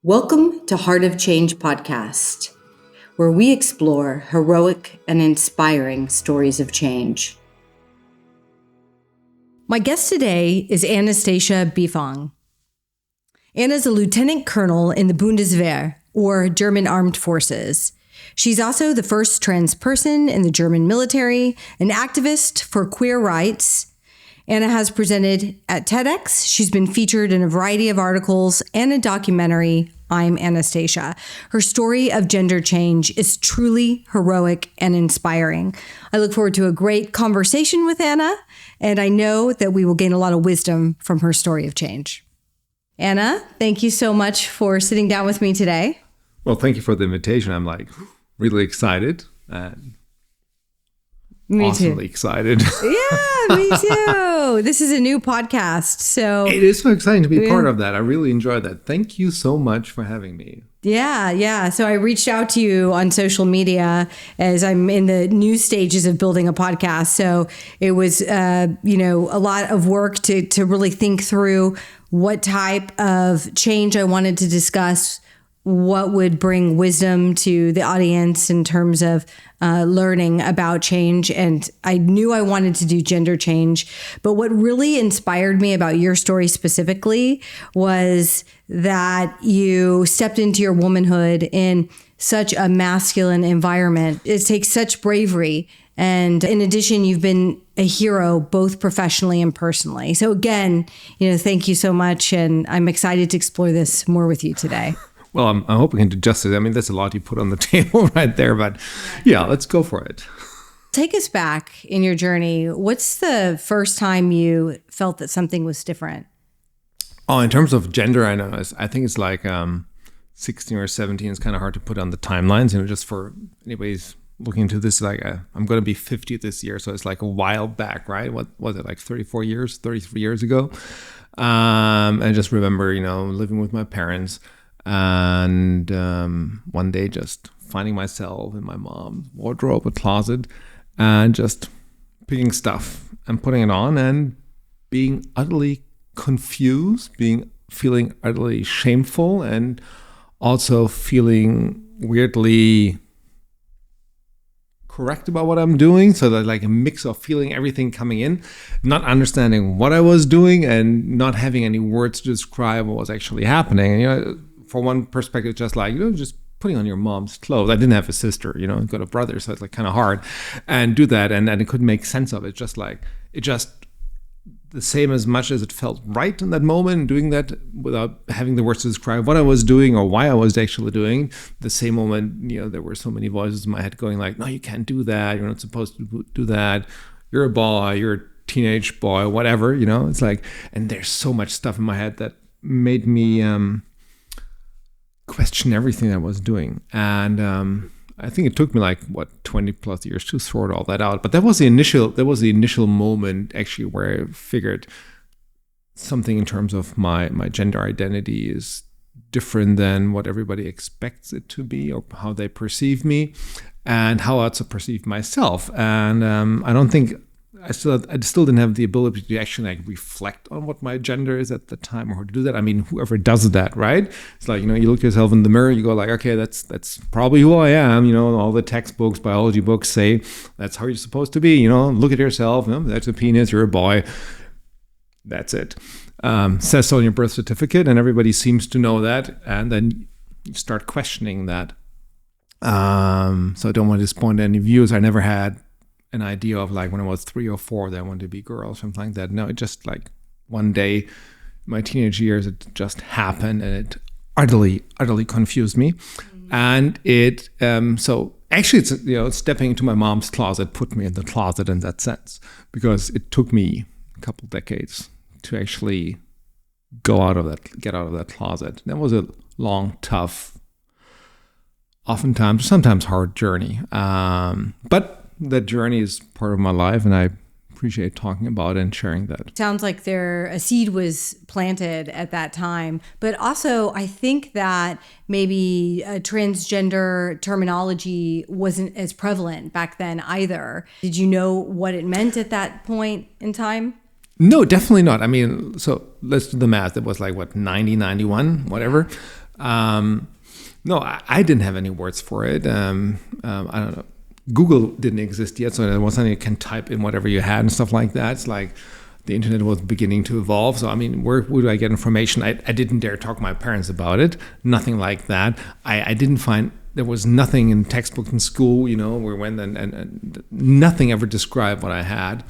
Welcome to Heart of Change podcast, where we explore heroic and inspiring stories of change. My guest today is Anastasia Biefang. Anna is a lieutenant colonel in the Bundeswehr, or German Armed Forces. She's also the first trans person in the German military, an activist for queer rights. Anna has presented at TEDx. She's been featured in a variety of articles and a documentary, I'm Anastasia. Her story of gender change is truly heroic and inspiring. I look forward to a great conversation with Anna, and I know that we will gain a lot of wisdom from her story of change. Anna, thank you so much for sitting down with me today. Well, thank you for the invitation. I'm really excited. Me awesomely too. Excited. Yeah, me too. This is a new podcast, so it is so exciting to be part of that. I really enjoyed that. Thank you so much for having me. Yeah. So I reached out to you on social media as I'm in the new stages of building a podcast. So it was, a lot of work to really think through what type of change I wanted to discuss, what would bring wisdom to the audience in terms of learning about change. And I knew I wanted to do gender change. But what really inspired me about your story specifically was that you stepped into your womanhood in such a masculine environment. It takes such bravery. And in addition, you've been a hero, both professionally and personally. So again, thank you so much. And I'm excited to explore this more with you today. Well, I'm hoping to do justice. I mean, that's a lot you put on the table right there, but yeah, let's go for it. Take us back in your journey. What's the first time you felt that something was different? Oh, in terms of gender, I think it's like 16 or 17. It's kind of hard to put on the timelines, just for anybody's looking into this. I'm going to be 50 this year, so it's like a while back, right? What was it, like 33 years ago? I just remember, living with my parents. And one day just finding myself in my mom's wardrobe, a closet, and just picking stuff and putting it on and being utterly confused, feeling utterly shameful, and also feeling weirdly correct about what I'm doing. So that like a mix of feeling everything coming in, not understanding what I was doing, and not having any words to describe what was actually happening. And, for one perspective, just putting on your mom's clothes. I didn't have a sister, got a brother, so it's like kind of hard and do that. And it couldn't make sense of it. Just the same as much as it felt right in that moment, doing that without having the words to describe what I was doing or why I was actually doing. The same moment, there were so many voices in my head going like, no, you can't do that. You're not supposed to do that. You're a boy, you're a teenage boy, whatever, it's like, and there's so much stuff in my head that made me, question everything I was doing. And I think it took me 20 plus years to sort all that out. But that was the initial moment actually where I figured something in terms of my gender identity is different than what everybody expects it to be, or how they perceive me, and how I also perceive myself. And I still didn't have the ability to actually reflect on what my gender is at the time, or to do that. I mean, whoever does that, right? It's like, you look yourself in the mirror, you go like, okay, that's probably who I am. All the textbooks, biology books say that's how you're supposed to be. Look at yourself. That's a penis. You're a boy. That's it. Says so on your birth certificate, and everybody seems to know that. And then you start questioning that. So I don't want to disappoint any viewers. I never had an idea of when I was 3 or 4 that I wanted to be girl or something like that. No, it just one day in my teenage years, it just happened, and it utterly confused me. And it so actually it's stepping into my mom's closet put me in the closet in that sense, because it took me a couple decades to actually get out of that closet. That was a long, tough, sometimes hard journey, but that journey is part of my life, and I appreciate talking about it and sharing that. Sounds like a seed was planted at that time, but also I think that maybe transgender terminology wasn't as prevalent back then either. Did you know what it meant at that point in time? No, definitely not. I mean, so let's do the math. It was 90, 91, whatever. No, I didn't have any words for it. I don't know. Google didn't exist yet, so there wasn't you can type in whatever you had and stuff like that. It's like the internet was beginning to evolve. So, I mean, where would I get information? I didn't dare talk to my parents about it. Nothing like that. I didn't find, there was nothing in textbooks in school, where we went and nothing ever described what I had.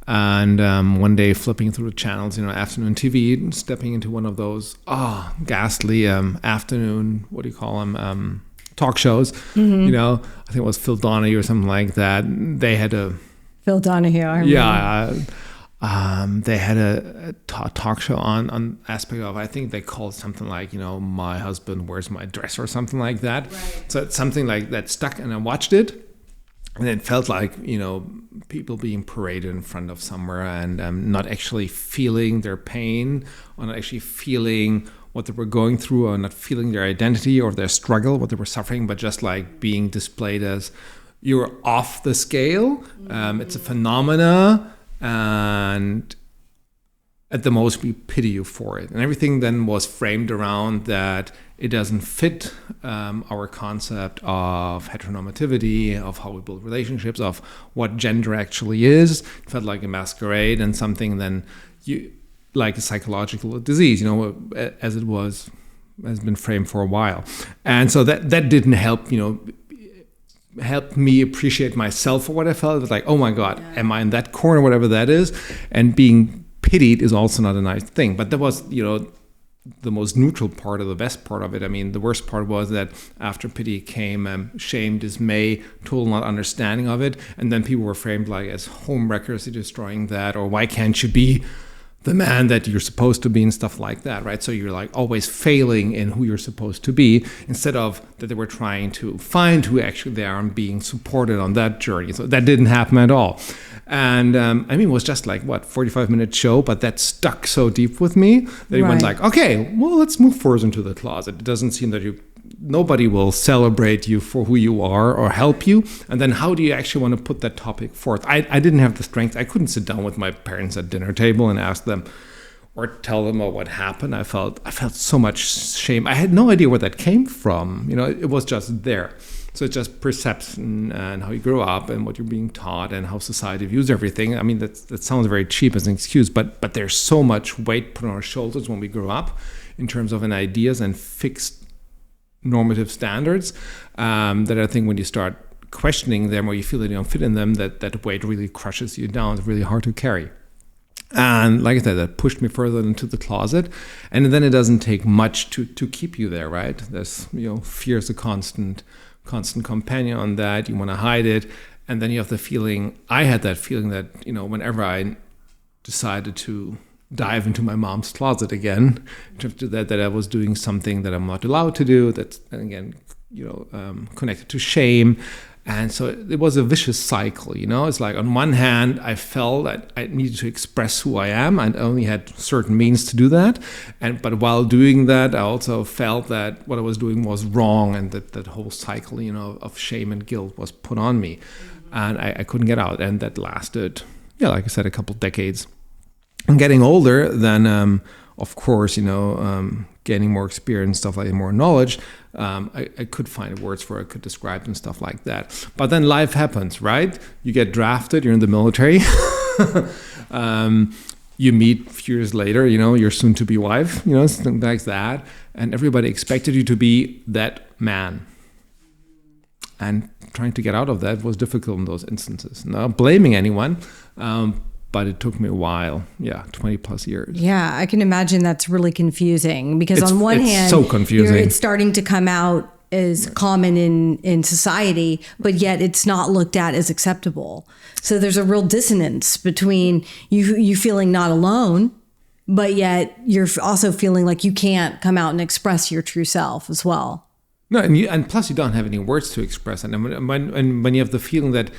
And one day flipping through the channels, afternoon TV, stepping into one of those ghastly afternoon, what do you call them, talk shows. I think it was Phil Donahue or something like that. They had a... Phil Donahue, I remember. Yeah. They had a talk show on aspect of, I think they called something like, My Husband Wears My Dress or something like that. Right. So it's something like that stuck, and I watched it. And it felt like, people being paraded in front of somewhere and not actually feeling their pain, or not actually feeling what they were going through, or not feeling their identity or their struggle, what they were suffering, but just like being displayed as you're off the scale. It's a phenomena, and at the most we pity you for it. And everything then was framed around that it doesn't fit our concept of heteronormativity, of how we build relationships, of what gender actually is. It felt like a masquerade and something then like a psychological disease, as it has been framed for a while. And so that didn't help, help me appreciate myself for what I felt. It was like, oh my God, am I in that corner, whatever that is? And being pitied is also not a nice thing. But that was, the most neutral part, or the best part of it. I mean, the worst part was that after pity came shame, dismay, total not understanding of it. And then people were framed like as homewreckers, you're destroying that, or why can't you be the man that you're supposed to be, and stuff like that, right? So you're like always failing in who you're supposed to be, instead of that they were trying to find who actually they are and being supported on that journey. So that didn't happen at all. And it was just like, 45-minute show, but that stuck so deep with me that it went like, okay, well, let's move further into the closet. It doesn't seem that nobody will celebrate you for who you are or help you. And then how do you actually want to put that topic forth? I didn't have the strength. I couldn't sit down with my parents at dinner table and ask them or tell them what happened. I felt so much shame. I had no idea where that came from. It was just there. So it's just perception and how you grow up and what you're being taught and how society views everything. I mean, that sounds very cheap as an excuse, but there's so much weight put on our shoulders when we grow up in terms of ideas and fixed normative standards, that I think when you start questioning them or you feel that you don't fit in them, that weight really crushes you down. It's really hard to carry. And like I said, that pushed me further into the closet. And then it doesn't take much to keep you there, right? There's, fear is a constant companion on that. You want to hide it. And then you have the feeling, I had that feeling that, whenever I decided to dive into my mom's closet again, in terms of that I was doing something that I'm not allowed to do. That's, again, connected to shame. And so it was a vicious cycle, It's like, on one hand, I felt that I needed to express who I am, and only had certain means to do that. But while doing that, I also felt that what I was doing was wrong, and that whole cycle, of shame and guilt was put on me. And I couldn't get out. And that lasted, like I said, a couple of decades. And getting older, then, of course, gaining more experience, stuff like that, more knowledge, I could find words for it, I could describe and stuff like that. But then life happens, right? You get drafted, you're in the military. You meet a few years later, your soon-to-be wife, something like that. And everybody expected you to be that man. And trying to get out of that was difficult in those instances. Not blaming anyone, but it took me a while, 20 plus years. Yeah, I can imagine that's really confusing, because on one hand, so confusing. It's starting to come out as common in society, but yet it's not looked at as acceptable. So there's a real dissonance between you feeling not alone, but yet you're also feeling like you can't come out and express your true self as well. No, and plus you don't have any words to express it. And when you have the feeling that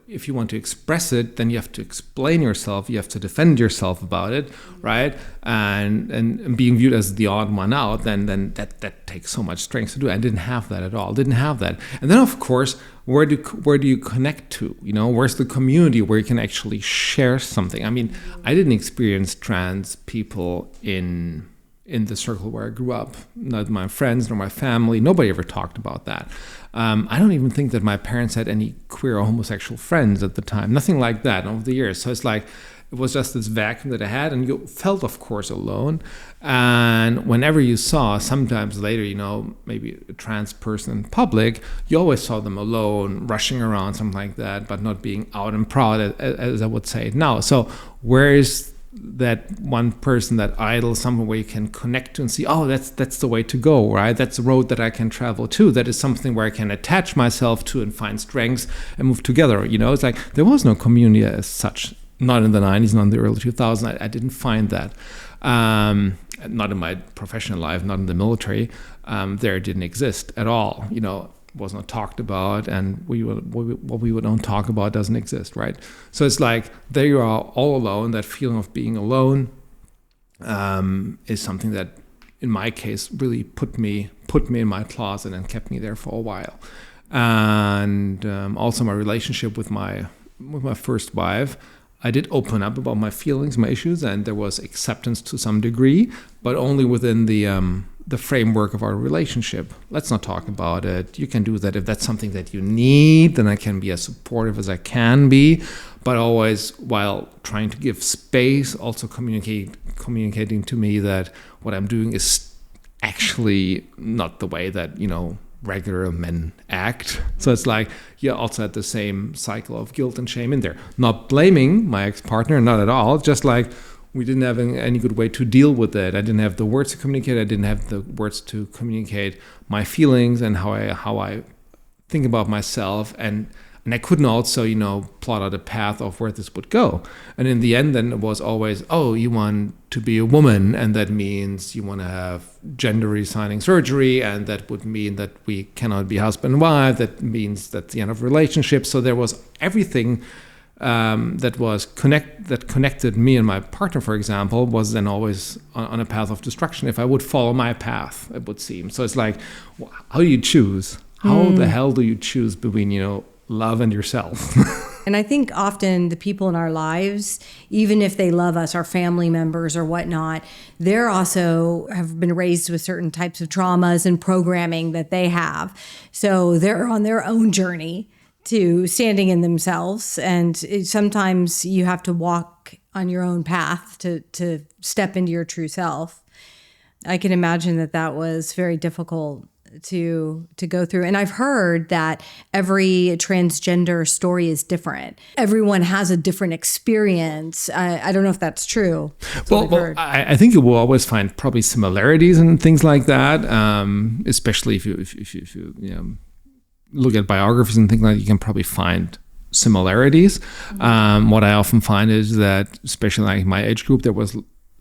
if you want to express it, then you have to explain yourself, you have to defend yourself about it, right? And being viewed as the odd one out, then that takes so much strength to do. I didn't have that at all. Didn't have that. And then, of course, where do you connect to? Where's the community where you can actually share something? I mean, I didn't experience trans people in in the circle where I grew up. Not my friends nor my family. Nobody ever talked about that. I don't even think that my parents had any queer or homosexual friends at the time. Nothing like that over the years. So it's like, it was just this vacuum that I had, and you felt, of course, alone. And whenever you saw, sometimes later, maybe a trans person in public, you always saw them alone, rushing around, something like that, but not being out and proud, as I would say it now. So where is that one person, that idol, someone where you can connect to and see, oh, that's the way to go, right? That's the road that I can travel to. That is something where I can attach myself to and find strengths and move together. It's like there was no community as such. Not in the 90s, not in the early 2000s. I didn't find that. Not in my professional life, not in the military. There it didn't exist at all. It was not talked about, and what we don't talk about doesn't exist, right? So it's like, there you are, all alone. That feeling of being alone is something that, in my case, really put me in my closet and kept me there for a while. And also my relationship with my first wife, I did open up about my feelings, my issues, and there was acceptance to some degree, but only within the framework of our relationship. Let's not talk about it. You can do that if that's something that you need, then I can be as supportive as I can be, but always while trying to give space, also communicating to me that what I'm doing is actually not the way that, regular men act. So it's like, also had the same cycle of guilt and shame in there. Not blaming my ex-partner, not at all. Just like, we didn't have any good way to deal with it. I didn't have the words to communicate. I didn't have the words to communicate my feelings and how I think about myself. And I couldn't also, plot out a path of where this would go. And in the end, then it was always, oh, you want to be a woman, and that means you want to have gender reassigning surgery, and that would mean that we cannot be husband and wife. That means that's the end of relationships. So there was everything that connected me and my partner, for example, was then always on a path of destruction if I would follow my path, it would seem. So it's like, how do you choose? How the hell do you choose between, love and yourself? And I think often the people in our lives, even if they love us, our family members or whatnot, they're also have been raised with certain types of traumas and programming that they have. So they're on their own journey to standing in themselves. And sometimes you have to walk on your own path to step into your true self. I can imagine that was very difficult to go through. And I've heard that every transgender story is different. Everyone has a different experience. I don't know if that's true. Well, I think you will always find probably similarities and things like that, especially if you look at biographies and things like that, you can probably find similarities. What I often find is that, especially like my age group, there was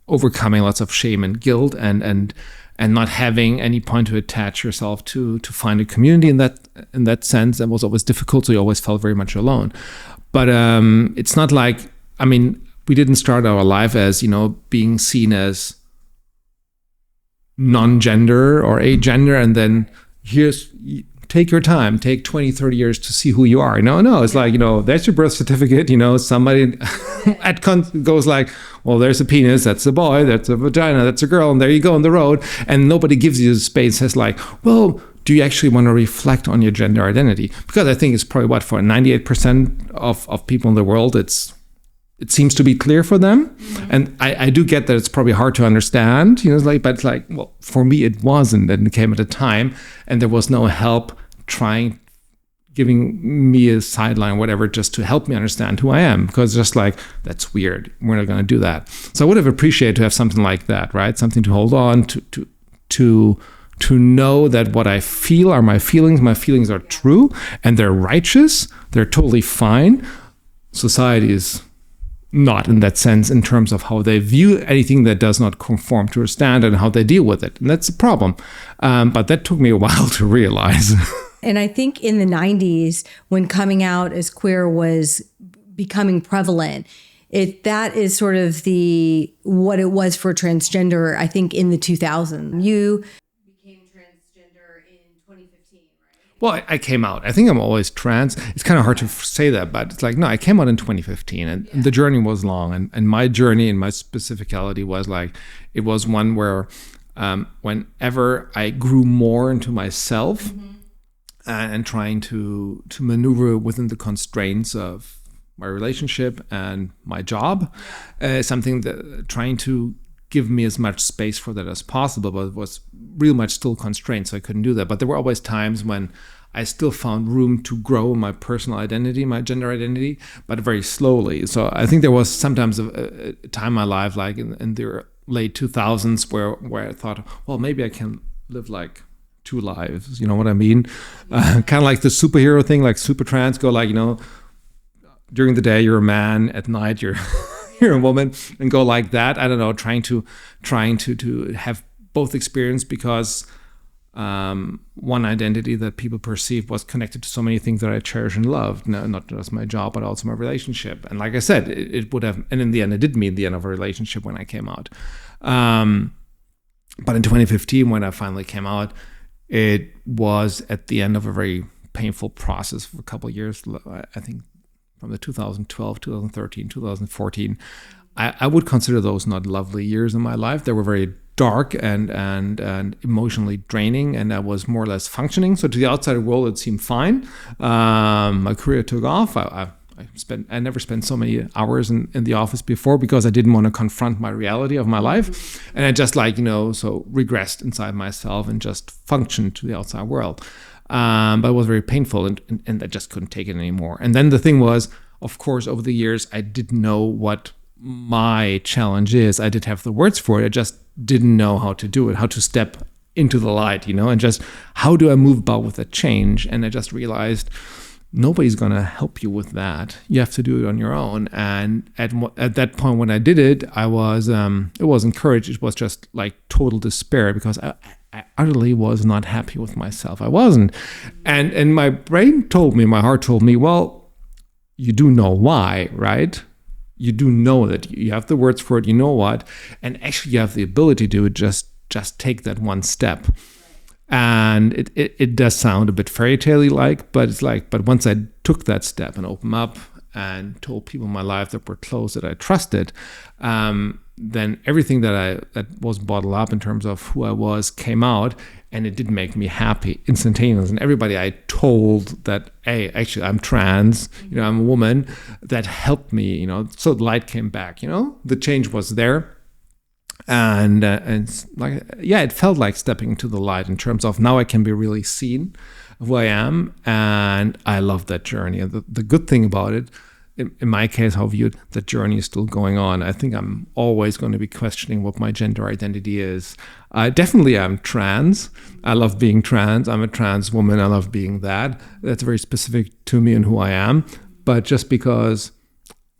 overcoming lots of shame and guilt and not having any point to attach yourself to find a community in that sense. That was always difficult, so you always felt very much alone. But it's not like, we didn't start our life as, being seen non-gender or agender, and then take your time, take 20, 30 years to see who you are. No, it's like, there's your birth certificate, somebody goes like, well, there's a penis, that's a boy, that's a vagina, that's a girl, and there you go on the road. And nobody gives you the space, says like, well, do you actually want to reflect on your gender identity? Because I think it's probably for 98% of people in the world, it seems to be clear for them. Mm-hmm. And I do get that it's probably hard to understand, but it's like, well, for me, it wasn't. And it came at a time, and there was no help giving me a sideline, whatever, just to help me understand who I am. Because just like, that's weird. We're not going to do that. So I would have appreciated to have something like that, right? Something to hold on to know that what I feel are my feelings. My feelings are true, and they're righteous. They're totally fine. Society is not in that sense in terms of how they view anything that does not conform to a standard and how they deal with it. And that's a problem. But that took me a while to realize. And I think in the 90s, when coming out as queer was becoming prevalent, that is sort of what it was for transgender, I think, in the 2000s. You became transgender in 2015, right? Well, I came out. I think I'm always trans. It's kind of hard to say that, but it's like, no, I came out in 2015, and the journey was long. And my journey and my specificality was like, it was one where whenever I grew more into myself and trying to maneuver within the constraints of my relationship and my job, something that trying to give me as much space for that as possible, but it was real much still constrained, so I couldn't do that. But there were always times when I still found room to grow my personal identity, my gender identity, but very slowly. So I think there was sometimes a time in my life, like in the late 2000s, where I thought, well, maybe I can live like 2 lives. You know what I mean? Kind of like the superhero thing, like super trans, go like, during the day you're a man, at night you're you're a woman, and go like that. I don't know, trying to have both experience, because one identity that people perceive was connected to so many things that I cherish and loved, not just my job, but also my relationship. And like I said, it would have, and in the end, it did mean the end of a relationship when I came out. But in 2015, when I finally came out, it was at the end of a very painful process for a couple of years. I think from the 2012, 2013, 2014, I would consider those not lovely years in my life. They were very dark and emotionally draining, and I was more or less functioning. So to the outside world, it seemed fine. My career took off. I never spent so many hours in the office before, because I didn't want to confront my reality of my life. And I just so regressed inside myself and just functioned to the outside world. But it was very painful, and I just couldn't take it anymore. And then the thing was, of course, over the years, I didn't know what my challenge is. I did have the words for it. I just didn't know how to do it, how to step into the light, and just how do I move about with that change. And I just realized nobody's going to help you with that. You have to do it on your own. And at that point when I did it, it wasn't courage. It was just like total despair, because I utterly was not happy with myself. I wasn't. And my brain told me, my heart told me, well, you do know why, right? You do know that you have the words for it, you know what, and actually you have the ability to just take that one step. And it does sound a bit fairy tale-y like, but once I took that step and opened up and told people in my life that were close, that I trusted, then everything that was bottled up in terms of who I was came out, and it did make me happy instantaneously. And everybody I told that, hey, actually I'm trans, I'm a woman, that helped me, so the light came back, the change was there. And like, yeah, it felt like stepping into the light in terms of now I can be really seen of who I am. And I love that journey. And the good thing about it, in my case, how I viewed, the journey is still going on. I think I'm always going to be questioning what my gender identity is. Definitely I'm trans. I love being trans. I'm a trans woman. I love being that. That's very specific to me and who I am. But just because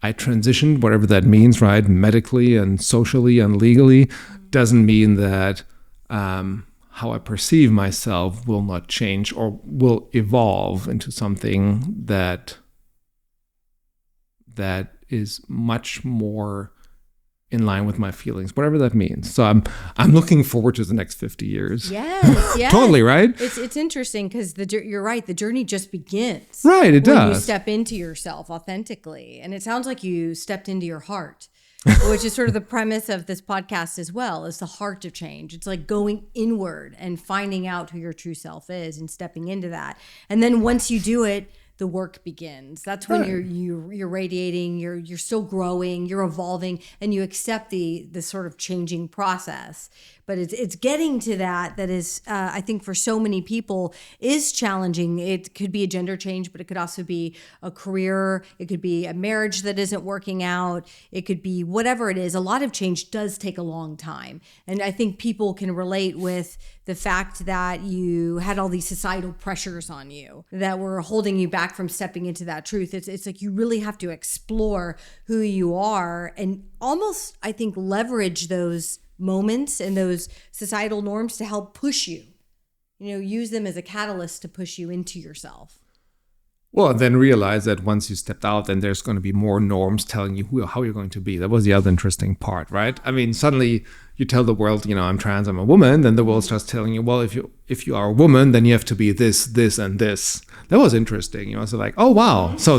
I transitioned, whatever that means, right, medically and socially and legally, doesn't mean that how I perceive myself will not change or will evolve into something that is much more in line with my feelings, whatever that means. So I'm looking forward to the next 50 years. Yes. Totally, right? It's interesting because you're right. The journey just begins. Right, it does. When you step into yourself authentically. And it sounds like you stepped into your heart, which is sort of the premise of this podcast as well, is the heart of change. It's like going inward and finding out who your true self is and stepping into that. And then once you do it, the work begins. That's when you're radiating, you're still growing, you're evolving, and you accept the sort of changing process. But it's getting to that is, I think for so many people, is challenging. It could be a gender change, but it could also be a career. It could be a marriage that isn't working out. It could be whatever it is. A lot of change does take a long time. And I think people can relate with the fact that you had all these societal pressures on you that were holding you back from stepping into that truth. It's like you really have to explore who you are and almost, I think, leverage those moments and those societal norms to help push you, use them as a catalyst to push you into yourself. Well, and then realize that once you stepped out, then there's going to be more norms telling you how you're going to be. That was the other interesting part, right? I mean, suddenly you tell the world, I'm trans, I'm a woman. Then the world's just telling you, well, if you are a woman, then you have to be this, this, and this. That was interesting, So like, oh wow. So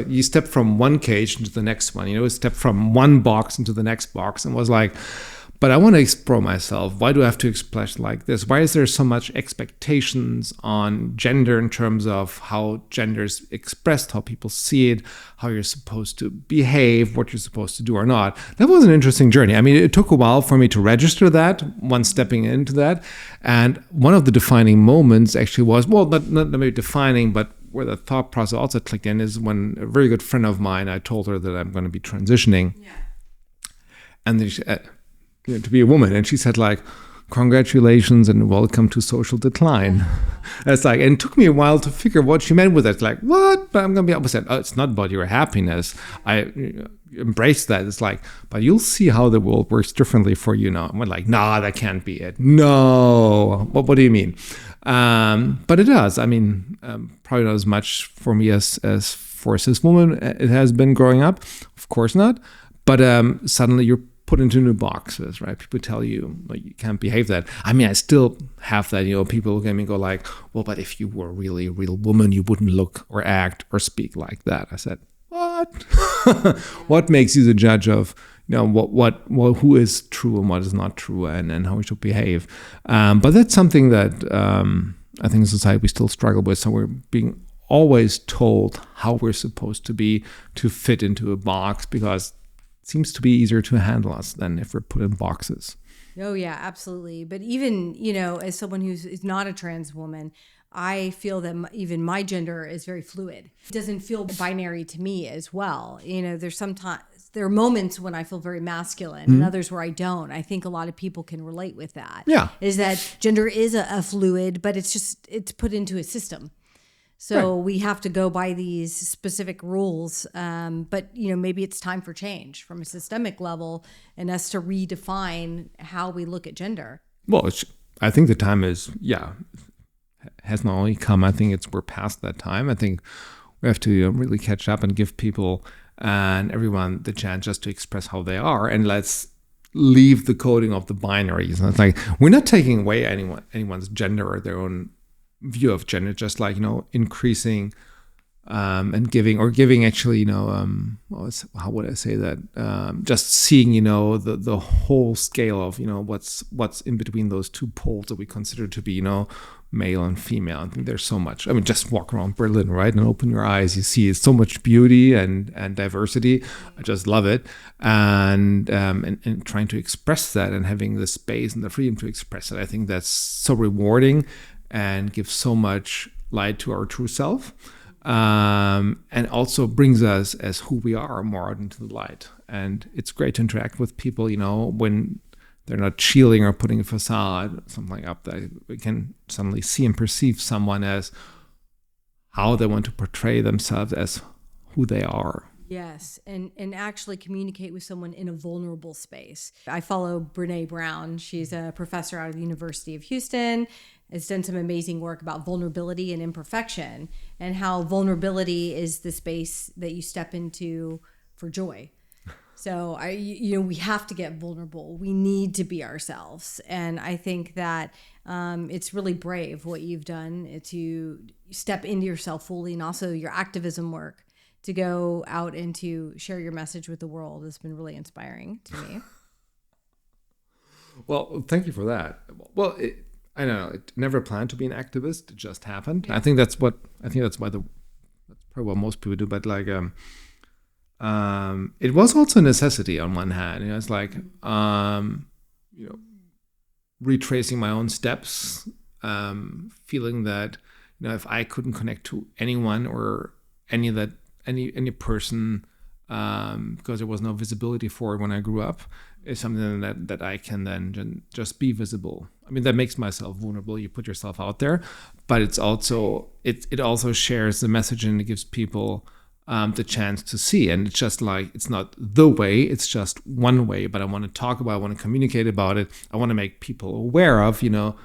you step from one cage into the next one. Step from one box into the next box, and was like, but I want to explore myself. Why do I have to express like this? Why is there so much expectations on gender in terms of how gender is expressed, how people see it, how you're supposed to behave, what you're supposed to do or not? That was an interesting journey. I mean, it took a while for me to register that, once stepping into that. And one of the defining moments actually was, well, not maybe defining, but where the thought process also clicked in is when a very good friend of mine, I told her that I'm going to be transitioning. Yeah. And then she, to be a woman. And she said like, congratulations and welcome to social decline. It's like, and it took me a while to figure what she meant with that. It's like, what? But I'm going to be opposite. Oh, it's not about your happiness. I embrace that. It's like, but you'll see how the world works differently for you now. I'm like, nah, that can't be it. No. What do you mean? But it does. I mean, probably not as much for me as for a cis woman it has been growing up. Of course not. But suddenly you're put into new boxes, right? People tell you, like, you can't behave that. I mean, I still have that, people look at me and go like, well, but if you were really a real woman, you wouldn't look or act or speak like that. I said, what? What makes you the judge of, who is true and what is not true and how we should behave? But that's something that I think in society we still struggle with. So we're being always told how we're supposed to be to fit into a box, because seems to be easier to handle us than if we're put in boxes. Oh yeah, absolutely. But even, as someone who's not a trans woman, I feel that even my gender is very fluid. It doesn't feel binary to me as well. There are moments when I feel very masculine and others where I don't. I think a lot of people can relate with that. Yeah. Is that gender is a fluid, but it's put into a system. So we have to go by these specific rules, but maybe it's time for change from a systemic level, and us to redefine how we look at gender. Well, I think the time has not only come. I think we're past that time. I think we have to really catch up and give people and everyone the chance just to express how they are, and let's leave the coding of the binaries. And it's like we're not taking away anyone's gender or their own view of gender, just like increasing and giving actually how would I say that, just seeing the whole scale of what's in between those two poles that we consider to be male and female. I think there's so much. I mean, just walk around Berlin, right, and open your eyes, you see so much beauty and diversity. I just love it, and trying to express that and having the space and the freedom to express it, I think that's so rewarding and gives so much light to our true self, and also brings us as who we are more out into the light. And it's great to interact with people, when they're not shielding or putting a facade, something up that we can suddenly see and perceive someone as how they want to portray themselves as who they are. Yes, and actually communicate with someone in a vulnerable space. I follow Brene Brown. She's a professor out of the University of Houston, has done some amazing work about vulnerability and imperfection, and how vulnerability is the space that you step into for joy. So we have to get vulnerable. We need to be ourselves. And I think that it's really brave what you've done to step into yourself fully, and also your activism work to go out and to share your message with the world has been really inspiring to me. Well, thank you for that. Well, I don't know. It never planned to be an activist. It just happened. Yeah. That's probably what most people do. But like, it was also a necessity on one hand. It's like, retracing my own steps, feeling that, if I couldn't connect to anyone or any person, because there was no visibility for it when I grew up, is something that I can then just be visible. I mean, that makes myself vulnerable. You put yourself out there, but it also shares the message, and it gives people the chance to see. And it's just like, it's not the way, it's just one way, but I want to talk about it, I want to communicate about it. I want to make people aware of, the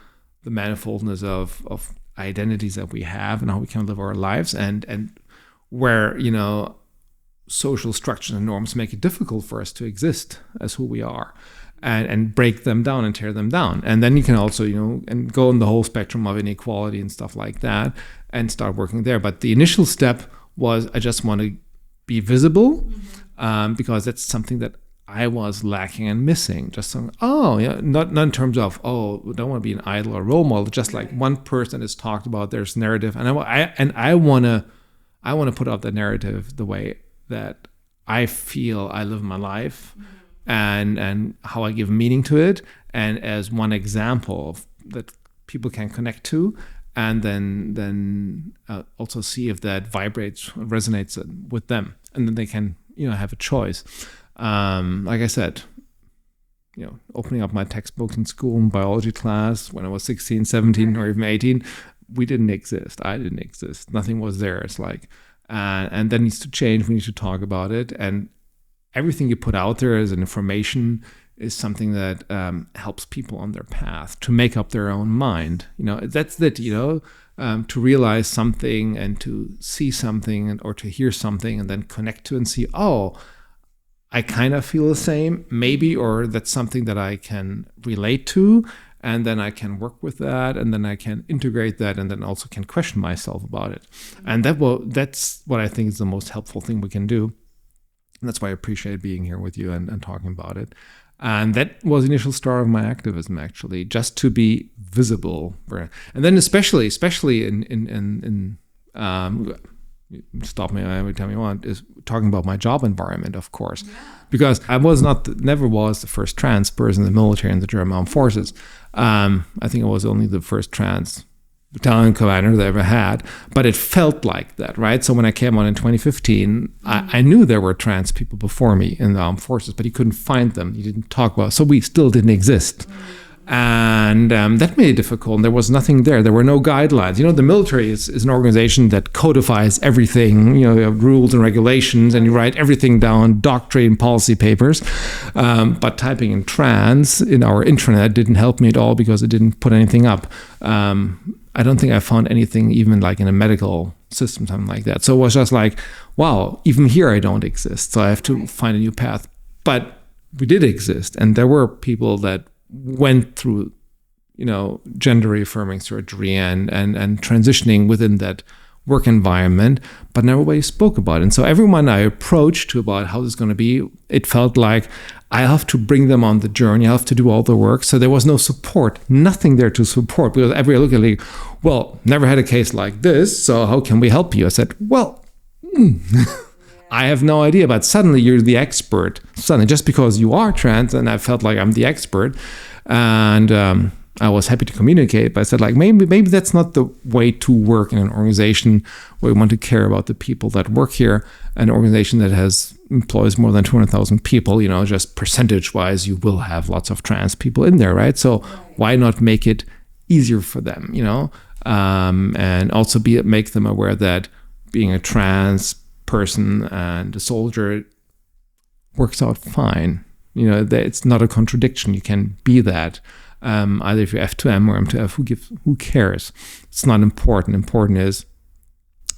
manifoldness of identities that we have and how we can live our lives, and where, social structures and norms make it difficult for us to exist as who we are, and break them down and tear them down. And then you can also, and go on the whole spectrum of inequality and stuff like that and start working there. But the initial step was, I just want to be visible, because that's something that I was lacking and missing. Just saying, not in terms of, I don't want to be an idol or role model. Just like one person has talked about there's narrative, and I want to put out the narrative the way that I feel I live my life, and how I give meaning to it, and as one example that people can connect to, and then also see if that resonates with them, and then they can have a choice. Like I said, opening up my textbooks in school in biology class when I was 16, 17, or even 18, we didn't exist. I didn't exist. Nothing was there. It's like, and that needs to change. We need to talk about it. And everything you put out there as an information is something that helps people on their path to make up their own mind. That's it, to realize something and to see something or to hear something and then connect to and see, I kind of feel the same, maybe, or that's something that I can relate to, and then I can work with that, and then I can integrate that, and then also can question myself about it. And that's what I think is the most helpful thing we can do. And that's why I appreciate being here with you and talking about it. And that was the initial start of my activism, actually, just to be visible. And then especially in stop me every time you want, is talking about my job environment, of course, because I never was the first trans person in the military in the German Armed Forces. I think I was only the first trans battalion commander they ever had, but it felt like that, right? So when I came on in 2015, I knew there were trans people before me in the armed forces, but you couldn't find them. You didn't talk about, so we still didn't exist. And that made it difficult. And there was nothing there. There were no guidelines. The military is an organization that codifies everything. You have rules and regulations, and you write everything down, doctrine, policy papers. But typing in trans in our intranet didn't help me at all because it didn't put anything up. I don't think I found anything even like in a medical system, something like that. So it was just like, wow, even here I don't exist. So I have to find a new path. But we did exist. And there were people that went through, gender affirming surgery and transitioning within that work environment, but nobody spoke about it. And so everyone I approached to about how this is going to be, it felt like I have to bring them on the journey. I have to do all the work. So there was no support, nothing there to support, because every look at it, well, never had a case like this. So how can we help you? I said, well, I have no idea, but suddenly you're the expert. Suddenly, just because you are trans, and I felt like I'm the expert, and I was happy to communicate. But I said, like, maybe that's not the way to work in an organization where we want to care about the people that work here. An organization that employs more than 200,000 people, just percentage-wise, you will have lots of trans people in there, right? So why not make it easier for them, and also make them aware that being a trans person and a soldier works out fine. That it's not a contradiction. You can be that. Either if you're F2M or M2F, who cares? It's not important. Important is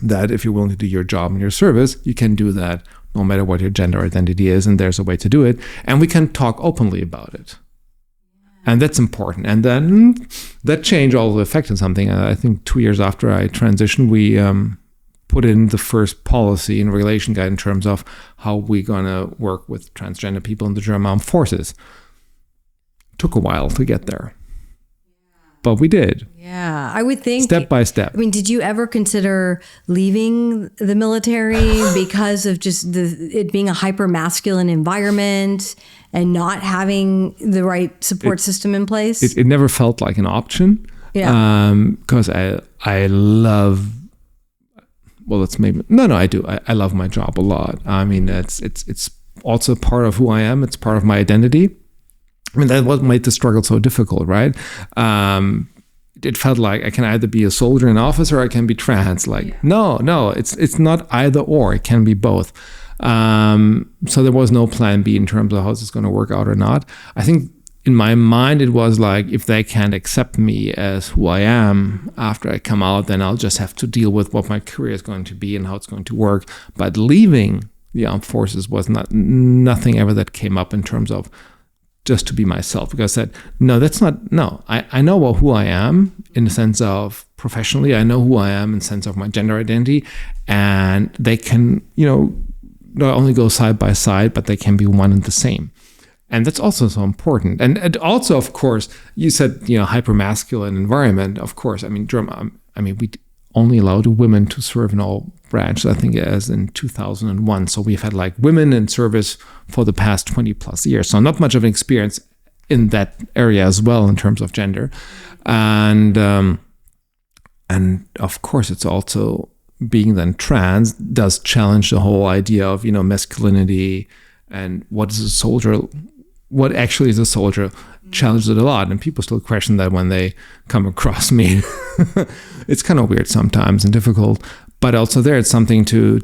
that if you're willing to do your job in your service, you can do that no matter what your gender identity is, and there's a way to do it. And we can talk openly about it. And that's important. And then that change also affected something. I think 2 years after I transitioned, we put in the first policy and regulation guide in terms of how we're going to work with transgender people in the German Armed Forces. Took a while to get there, but we did. Yeah, I would think step by step. I mean, did you ever consider leaving the military because of just it being a hyper masculine environment and not having the right support system in place? It never felt like an option. Yeah. Because I love. Well, that's maybe I do. I love my job a lot. I mean, it's also part of who I am. It's part of my identity. I mean, that's what made the struggle so difficult, right? It felt like I can either be a soldier in office or I can be trans. No, it's not either or. It can be both. So there was no plan B in terms of how this is going to work out or not. I think in my mind, it was like, if they can't accept me as who I am after I come out, then I'll just have to deal with what my career is going to be and how it's going to work. But leaving the armed forces was nothing ever that came up in terms of just to be myself, because I said, I know who I am in the sense of professionally, I know who I am in the sense of my gender identity, and they can, not only go side by side, but they can be one and the same. And that's also so important. And also, of course, you said, hyper-masculine environment. Of course, I mean, we only allowed women to serve in all branches, I think, as in 2001. So we've had like women in service for the past 20 plus years. So not much of an experience in that area as well in terms of gender. And of course, it's also being then trans does challenge the whole idea of, masculinity and what is a soldier, what actually is a soldier, challenges it a lot. And people still question that when they come across me. It's kind of weird sometimes and difficult, but also there it's something to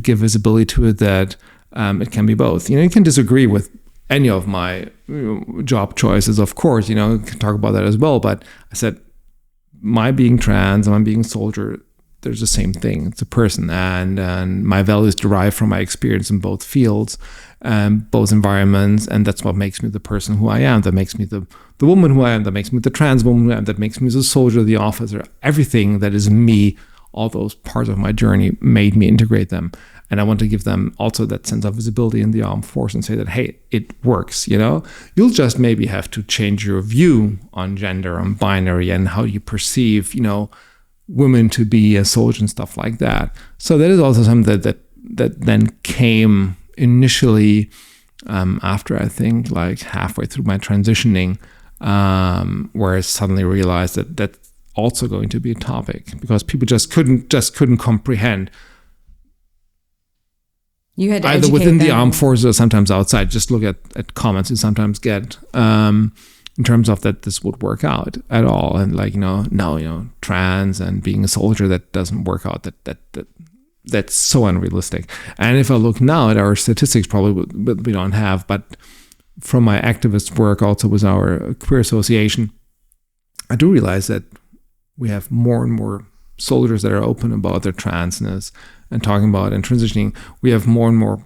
give visibility to it, that it can be both. You can disagree with any of my job choices, of course, you can talk about that as well. But I said, my being trans and my being soldier, there's the same thing. It's a person, and my values derive from my experience in both fields, both environments, and that's what makes me the person who I am. That makes me the woman who I am. That makes me the trans woman who I am. That makes me the soldier, the officer. Everything that is me, all those parts of my journey made me integrate them. And I want to give them also that sense of visibility in the armed force and say that, hey, it works, You'll just maybe have to change your view on gender, on binary, and how you perceive, women to be a soldier and stuff like that. So that is also something that then came initially after, I think, like halfway through my transitioning, where I suddenly realized that that's also going to be a topic, because people just couldn't comprehend. You had to either within the armed forces or sometimes outside. Just look at comments you sometimes get in terms of that this would work out at all, and like no, trans and being a soldier, that doesn't work out. That's so unrealistic. And if I look now at our statistics, probably we don't have, but from my activist work also with our queer association, I do realize that we have more and more soldiers that are open about their transness and talking about and transitioning. We have more and more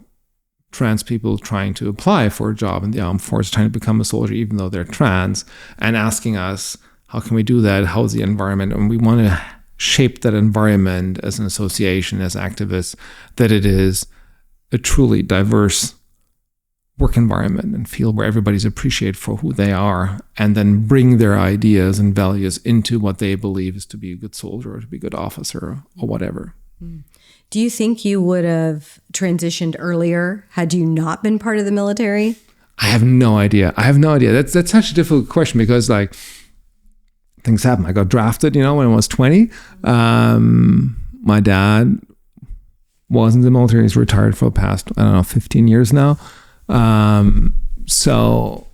trans people trying to apply for a job in the armed force, trying to become a soldier even though they're trans, and asking us, how can we do that? How's the environment? And we want to shape that environment as an association, as activists, that it is a truly diverse work environment and field where everybody's appreciated for who they are, and then bring their ideas and values into what they believe is to be a good soldier or to be a good officer or whatever. Do you think you would have transitioned earlier had you not been part of the military? I have no idea. That's such a difficult question, because like things happen. I got drafted, when I was 20. My dad was in the military. He's retired for the past, 15 years now. So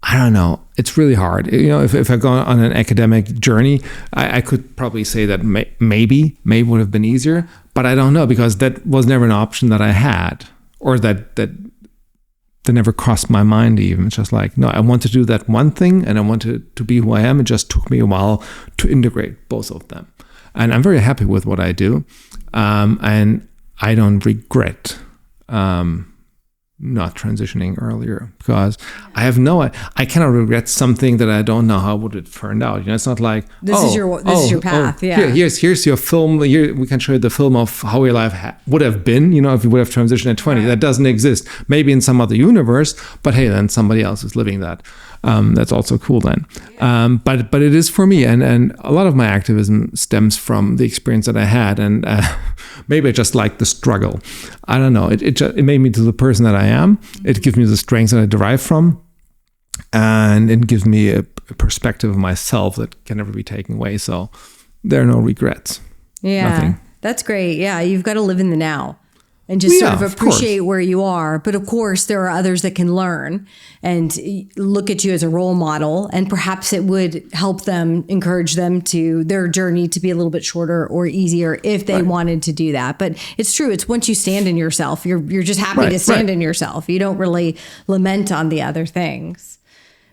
I don't know. It's really hard. If I go on an academic journey, I could probably say that maybe would have been easier, but I don't know, because that was never an option that I had, or that never crossed my mind even. It's just like, no, I want to do that one thing and I wanted to be who I am. It just took me a while to integrate both of them. And I'm very happy with what I do. And I don't regret not transitioning earlier, because I cannot regret something that I don't know how would it turned out. It's not like this is your path. Yeah. Here's your film. Here we can show you the film of how your life would have been. If you would have transitioned at 20. Right. That doesn't exist. Maybe in some other universe, but hey, then somebody else is living that. That's also cool then. But it is for me, and a lot of my activism stems from the experience that I had, and maybe I just like the struggle. I don't know. It made me to the person that I am. It gives me the strengths that I derive from, and it gives me a perspective of myself that can never be taken away. So there are no regrets. Yeah, nothing. That's great. Yeah, you've got to live in the now. And just sort of appreciate where you are. But of course, there are others that can learn and look at you as a role model. And perhaps it would help them, encourage them to their journey to be a little bit shorter or easier if they wanted to do that. But it's true. It's once you stand in yourself, you're just happy to stand in yourself. You don't really lament on the other things.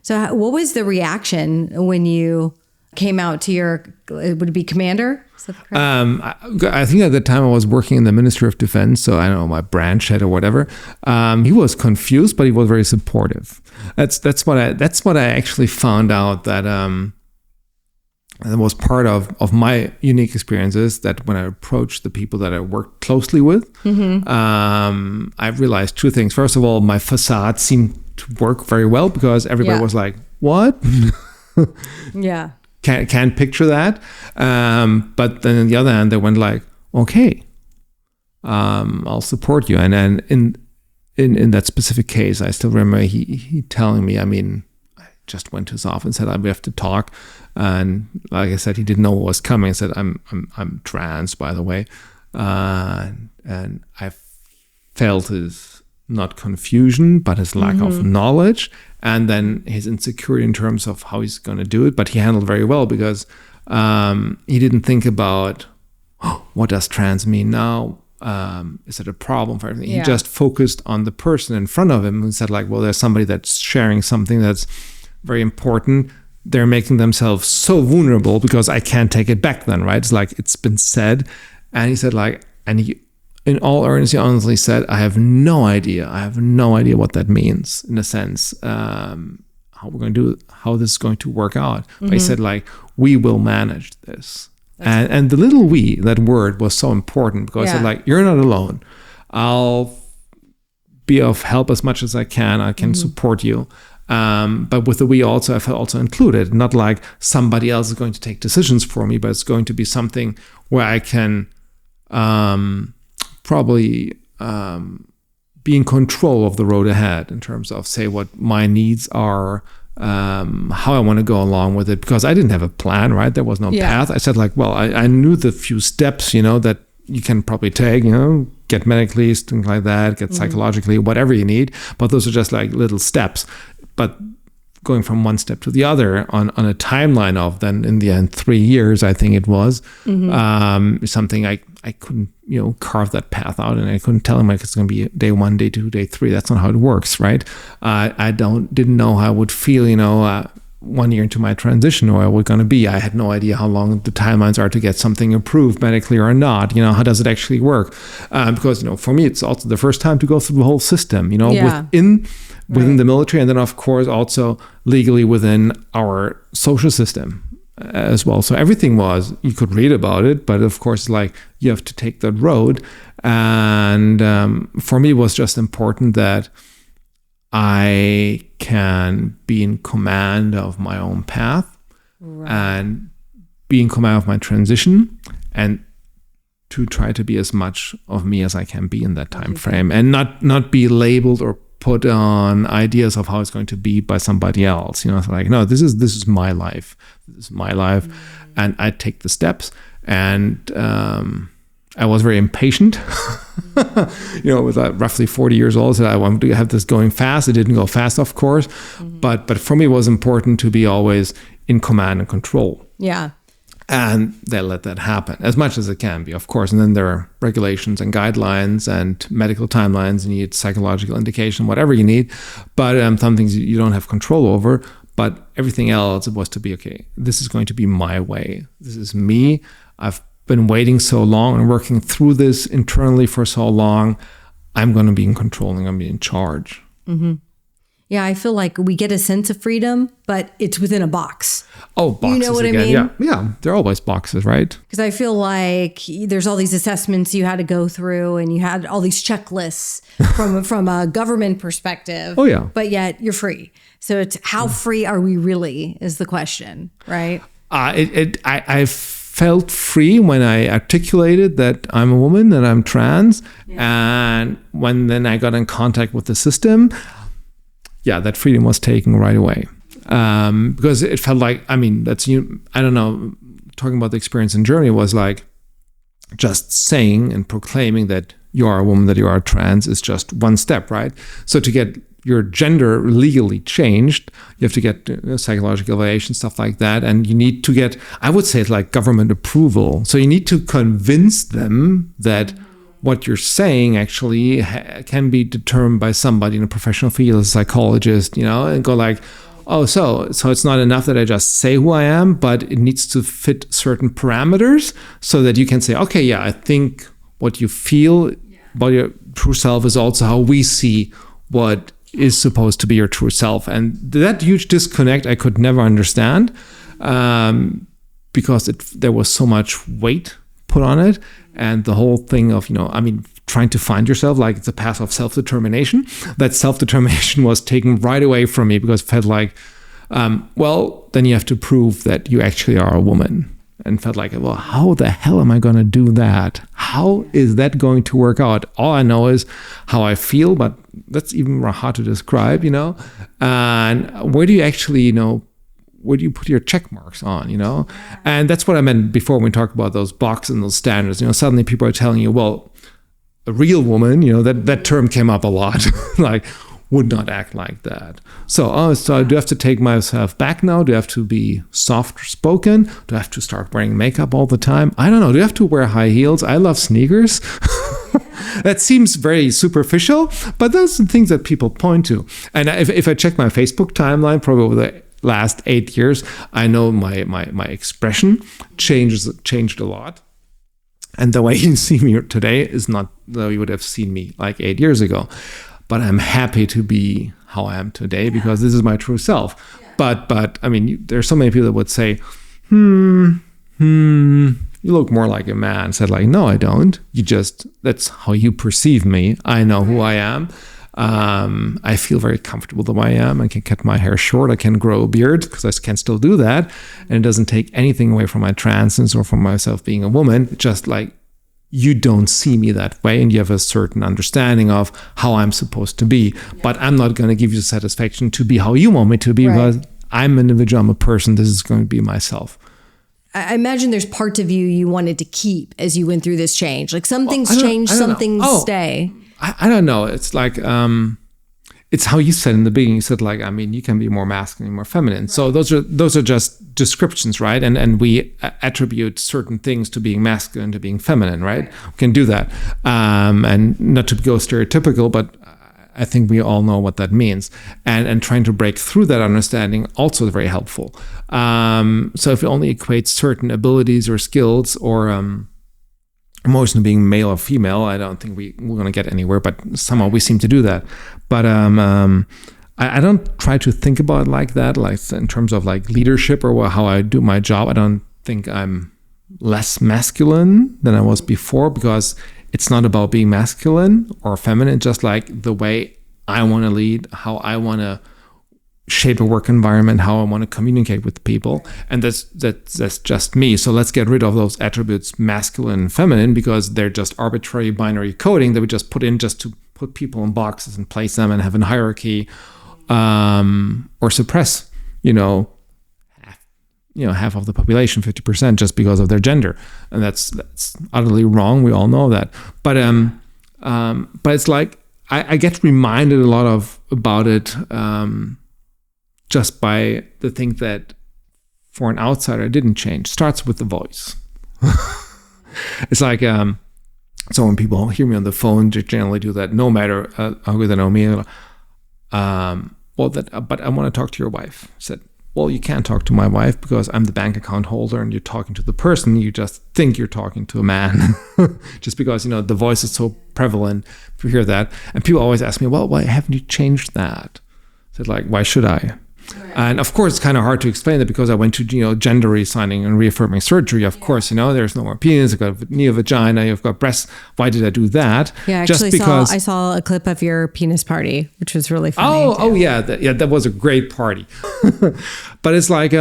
So what was the reaction when you came out to your, would it be commander? I think at the time I was working in the Ministry of Defense, so I don't know, my branch head or whatever. He was confused, but he was very supportive. That's what I actually found out, that was part of my unique experiences, that when I approached the people that I worked closely with, I realized two things. First of all, my facade seemed work very well because everybody was like, what? Yeah. Can't picture that. But then on the other hand, they went like, okay, I'll support you. And then in that specific case, I still remember he telling me, I mean, I just went to his office and said, we have to talk. And like I said, he didn't know what was coming. I said, I'm trans, by the way. And I felt his, not confusion, but his lack of knowledge. And then his insecurity in terms of how he's going to do it. But he handled very well because he didn't think about, what does trans mean now? Is it a problem for everything? He just focused on the person in front of him and said like, well, there's somebody that's sharing something that's very important. They're making themselves so vulnerable because I can't take it back then, right? It's like, it's been said. And he said like, and he, in all earnestness, he honestly said, I have no idea what that means in a sense, how we're going to do it, how this is going to work out. But he said like, we will manage this. And the little we, that word was so important because they're like, you're not alone. I'll be of help as much as I can. I can support you. But with the we also, I felt also included, not like somebody else is going to take decisions for me, but it's going to be something where I can probably be in control of the road ahead in terms of say what my needs are, how I want to go along with it, because I didn't have a plan, right? There was no path. I said like, well, I knew the few steps, that you can probably take, get medically, things like that, get psychologically, whatever you need. But those are just like little steps. But going from one step to the other on a timeline of then in the end 3 years, I think it was, something I couldn't, carve that path out, and I couldn't tell him like it's going to be day 1, day 2, day 3. That's not how it works, right? I didn't know how I would feel, 1 year into my transition or I was going to be. I had no idea how long the timelines are to get something approved medically or not. How does it actually work? Because for me, it's also the first time to go through the whole system. Within the military, and then of course also legally within our social system as well. So everything was, you could read about it, but of course like you have to take that road. And for me it was just important that I can be in command of my own path and be in command of my transition, and to try to be as much of me as I can be in that time frame, and not be labeled or put on ideas of how it's going to be by somebody else. It's like, no, this is my life. This is my life. And I take the steps. And I was very impatient. With roughly 40 years old, so I wanted to have this going fast. It didn't go fast, of course. But for me, it was important to be always in command and control. Yeah. And they let that happen as much as it can be, of course. And then there are regulations and guidelines and medical timelines. You need psychological indication, whatever you need. But some things you don't have control over. But everything else, it was to be, okay, this is going to be my way. This is me. I've been waiting so long and working through this internally for so long. I'm going to be in control and I'm going to be in charge. Yeah, I feel like we get a sense of freedom, but it's within a box. Oh, boxes you know what again. I mean? Yeah, they're always boxes, right? Because I feel like there's all these assessments you had to go through, and you had all these checklists from a government perspective. Oh, yeah. But yet you're free. So it's how free are we really is the question, right? I felt free when I articulated that I'm a woman, that I'm trans. And when then I got in contact with the system, that freedom was taken right away. Because it felt like, I don't know, talking about the experience in Germany was like just saying and proclaiming that you are a woman, that you are trans is just one step, right? So to get your gender legally changed, you have to get psychological evaluation, stuff like that. And you need to get, I would say it's like government approval. So you need to convince them that what you're saying actually can be determined by somebody in a professional field, a psychologist, and go like, oh, so it's not enough that I just say who I am, but it needs to fit certain parameters so that you can say, okay, I think what you feel about your true self is also how we see what is supposed to be your true self. And that huge disconnect I could never understand because there was so much weight put put on it. And the whole thing of, trying to find yourself, like it's a path of self-determination. That self-determination was taken right away from me because it felt like, then you have to prove that you actually are a woman. And felt like, well, how the hell am I going to do that? How is that going to work out? All I know is how I feel, but that's even more hard to describe, And where do you actually, where do you put your check marks on, And that's what I meant before when we talked about those boxes and those standards. Suddenly people are telling you, well, a real woman, that term came up a lot, like, would not act like that. So do I have to take myself back now? Do I have to be soft-spoken? Do I have to start wearing makeup all the time? I don't know. Do I have to wear high heels? I love sneakers. That seems very superficial, but those are things that people point to. And if I check my Facebook timeline, probably over the last 8 years, I know my expression changed a lot. And the way you see me today is not the way you would have seen me like 8 years ago. But I'm happy to be how I am today because this is my true self. Yeah. But I mean, there's so many people that would say, you look more like a man. Said like, no, I don't. That's how you perceive me. I know who I am. I feel very comfortable the way I am. I can cut my hair short. I can grow a beard because I can still do that. And it doesn't take anything away from my transness or from myself being a woman. Just like, you don't see me that way and you have a certain understanding of how I'm supposed to be. But I'm not going to give you the satisfaction to be how you want me to be because I'm an individual, I'm a person. This is going to be myself. I imagine there's parts of you wanted to keep as you went through this change. Like some things change, some things stay. I don't know. It's like, it's how you said in the beginning. You said like, you can be more masculine, more feminine. Right. So those are just descriptions, right? And we attribute certain things to being masculine, to being feminine, right? We can do that. And not to go stereotypical, but I think we all know what that means. And trying to break through that understanding also is very helpful. So if you only equate certain abilities or skills or emotion being male or female, I don't think we're going to get anywhere, but somehow we seem to do that. But I don't try to think about it like that, like in terms of like leadership or how I do my job. I don't think I'm less masculine than I was before because it's not about being masculine or feminine, just like the way I want to lead, how I want to shape a work environment, how I want to communicate with people. And that's just me. So let's get rid of those attributes, masculine and feminine, because they're just arbitrary binary coding that we just put in just to put people in boxes and place them and have a hierarchy, or suppress, half of the population, 50%, just because of their gender. And that's utterly wrong. We all know that. But it's like, I get reminded a lot about it, just by the thing that for an outsider it didn't change. Starts with the voice. It's like, so when people hear me on the phone, they generally do that, no matter how good they know me. But I want to talk to your wife. I said, well, you can't talk to my wife because I'm the bank account holder and you're talking to the person. You just think you're talking to a man just because, the voice is so prevalent. You hear that. And people always ask me, well, why haven't you changed that? I said, like, why should I? Right. And of course, it's kind of hard to explain that because I went to, gender reassigning and reaffirming surgery. Of course, there's no more penis. I've got a neo vagina. You've got breasts. Why did I do that? Yeah, actually, I saw a clip of your penis party, which was really funny. Oh, yeah. That was a great party. But it's like,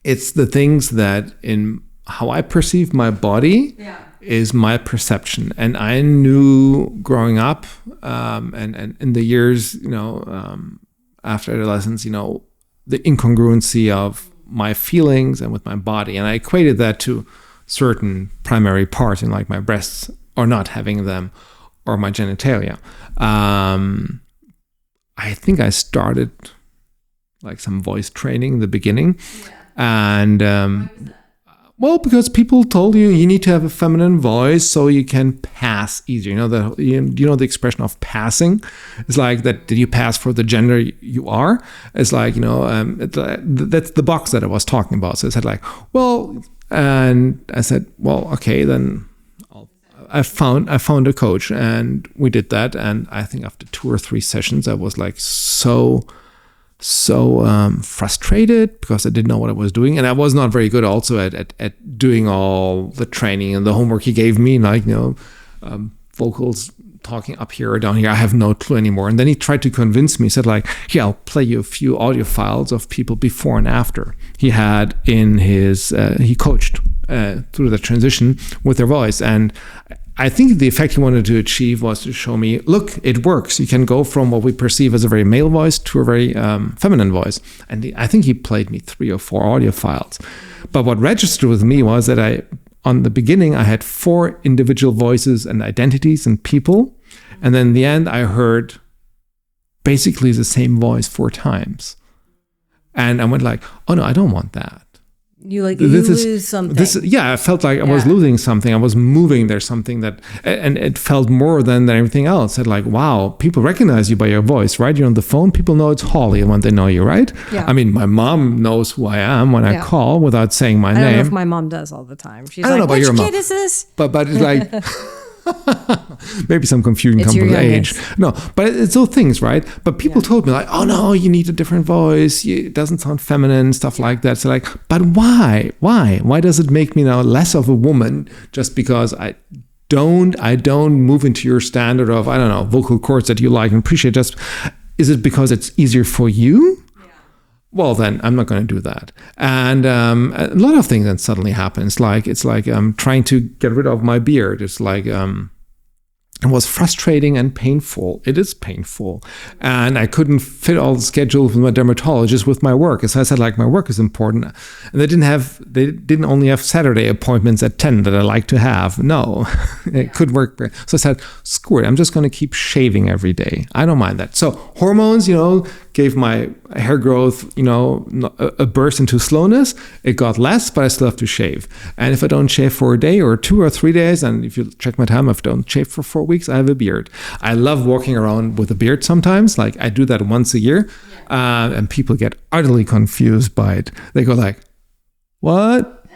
it's the things that in how I perceive my body is my perception. And I knew growing up, and in the years, after adolescence, the incongruency of my feelings and with my body. And I equated that to certain primary parts in like my breasts or not having them or my genitalia. I think I started like some voice training in the beginning. And well, because people told you need to have a feminine voice so you can pass easier. The expression of passing is like that. Did you pass for the gender you are? It's like that's the box that I was talking about. So I said like, well, and I said, well, okay, then I found a coach and we did that. And I think after 2 or 3 sessions, I was like so so frustrated because I didn't know what I was doing, and I was not very good also at doing all the training and the homework he gave me, like vocals talking up here or down here. I have no clue anymore. And then he tried to convince me. He said like, "Yeah, I'll play you a few audio files of people before and after he had in his he coached through the transition with their voice." And I think the effect he wanted to achieve was to show me, look, it works. You can go from what we perceive as a very male voice to a very feminine voice. And I think he played me 3 or 4 audio files. But what registered with me was that on the beginning, I had 4 individual voices and identities and people. And then in the end, I heard basically the same voice 4 times. And I went like, oh no, I don't want that. You lose something. I felt like I was losing something. I was moving. There's something that, and it felt more than everything else. It like, wow, people recognize you by your voice, right? You're on the phone. People know it's Holly when they know you, right? Yeah. I mean, my mom knows who I am when I call without saying my name. I don't know if my mom does all the time. She's I don't like, know about which your kid mom. is this? But it's like... Maybe some confusion It's comes your with youngest. age. No, but it's those things, right? But people told me like, oh no, you need a different voice. It doesn't sound feminine, stuff like that. So like, but why? Why does it make me now less of a woman just because I don't move into your standard of, I don't know, vocal cords that you like and appreciate? Just, is it because it's easier for you? Well, then I'm not going to do that. And a lot of things then suddenly happen. It's like I'm trying to get rid of my beard. It's like it was frustrating and painful. It is painful. And I couldn't fit all the schedule with my dermatologist with my work. So I said, like, my work is important. And they didn't only have Saturday appointments at 10 that I like to have. No, it could work. So I said, screw it. I'm just going to keep shaving every day. I don't mind that. So hormones, gave my hair growth, a burst into slowness. It got less, but I still have to shave. And if I don't shave for a day or 2 or 3 days, and if you check my time, if I don't shave for 4 weeks, I have a beard. I love walking around with a beard sometimes. Like I do that once a year. And people get utterly confused by it. They go like, what?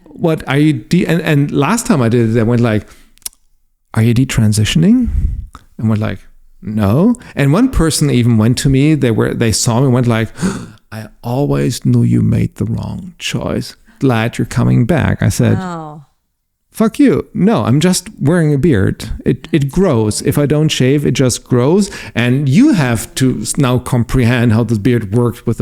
What are you? And last time I did it, I went like, are you detransitioning? And went like, no. And one person even went to me, they saw me and went like, I always knew you made the wrong choice. Glad you're coming back. I said, wow. Fuck you. No, I'm just wearing a beard. It grows. If I don't shave, it just grows. And you have to now comprehend how this beard works with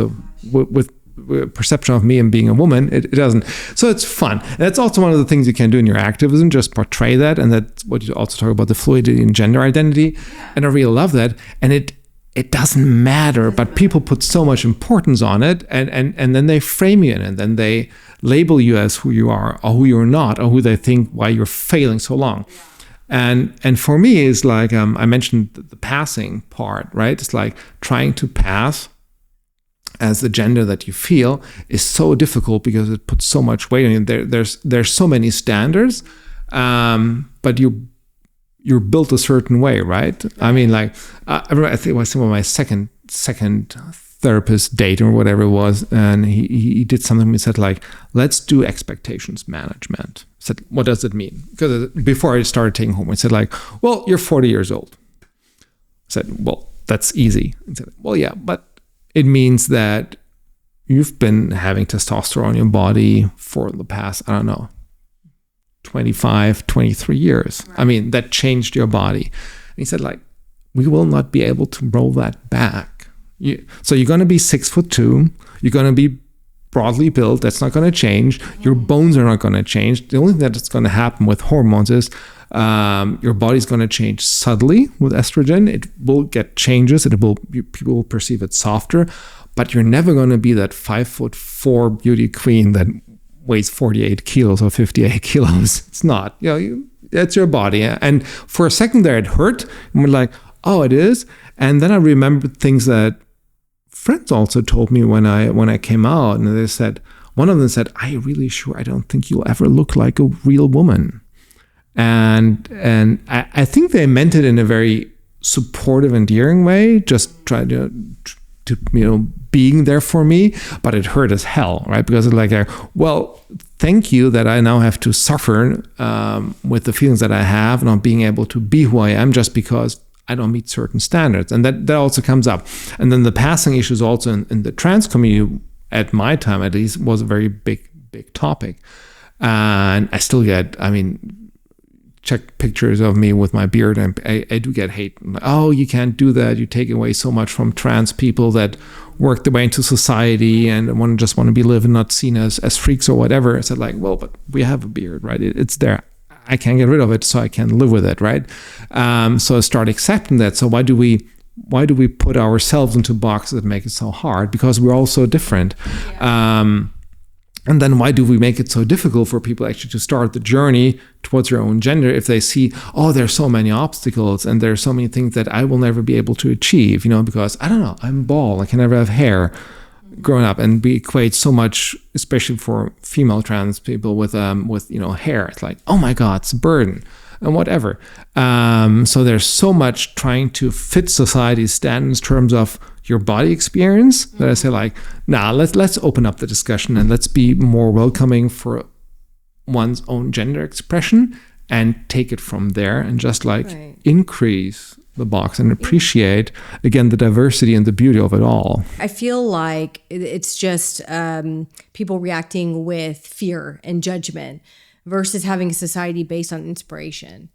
perception of me and being a woman. It doesn't. So it's fun. And that's also one of the things you can do in your activism, just portray that. And that's what you also talk about, the fluidity in gender identity. And I really love that. And it doesn't matter, but people put so much importance on it, and then they frame you in it, and then they label you as who you are or who you're not, or who they think why you're failing so long. And for me, it's like I mentioned the passing part, right? It's like trying to pass as the gender that you feel is so difficult because it puts so much weight on you. There's so many standards, but you're built a certain way, right? I mean, like I remember, I think it was some of my second therapist date or whatever it was, and he did something. He said like, let's do expectations management. I said, what does it mean? Because before I started taking hormones, I said like, well, you're 40 years old. I said, well, that's easy. He said, well, yeah, but it means that you've been having testosterone in your body for the past, I don't know, 25, 23 years. Right. I mean, that changed your body. And he said, like, we will not be able to roll that back. So you're going to be 6'2". You're going to be broadly built. That's not going to change. Your bones are not going to change. The only thing that's going to happen with hormones is your body's going to change subtly with estrogen. It will get changes. People will perceive it softer, but you're never going to be that 5'4" beauty queen that weighs 48 kilos or 58 kilos. It's not. That's your body. And for a second there, it hurt. And we're like, oh, it is. And then I remembered things that friends also told me when I came out, and they said, one of them said, "Are you really sure? I don't think you'll ever look like a real woman." And I think they meant it in a very supportive, endearing way, just try to being there for me, but it hurt as hell, right? Because it's like, well, thank you that I now have to suffer with the feelings that I have, not being able to be who I am just because I don't meet certain standards. And that also comes up. And then the passing issues also in the trans community, at my time at least, was a very big topic. And I still get, check pictures of me with my beard, and I do get hate. Oh, you can't do that. You take away so much from trans people that work their way into society and just want to be living, not seen as freaks or whatever. I said, like, well, but we have a beard, right? It's there. I can't get rid of it, so I can live with it, right? So I start accepting that. So why do we put ourselves into boxes that make it so hard? Because we're all so different. Yeah. And then why do we make it so difficult for people actually to start the journey towards their own gender if they see, oh, there's so many obstacles and there's so many things that I will never be able to achieve, because I don't know, I'm bald, I can never have hair growing up, and we equate so much, especially for female trans people with hair. It's like, oh my God, it's a burden and whatever. So there's so much trying to fit society's standards in terms of your body experience that I say, like, let's open up the discussion and let's be more welcoming for one's own gender expression and take it from there, and just increase the box and appreciate again the diversity and the beauty of it all. I feel like it's just people reacting with fear and judgment versus having a society based on inspiration.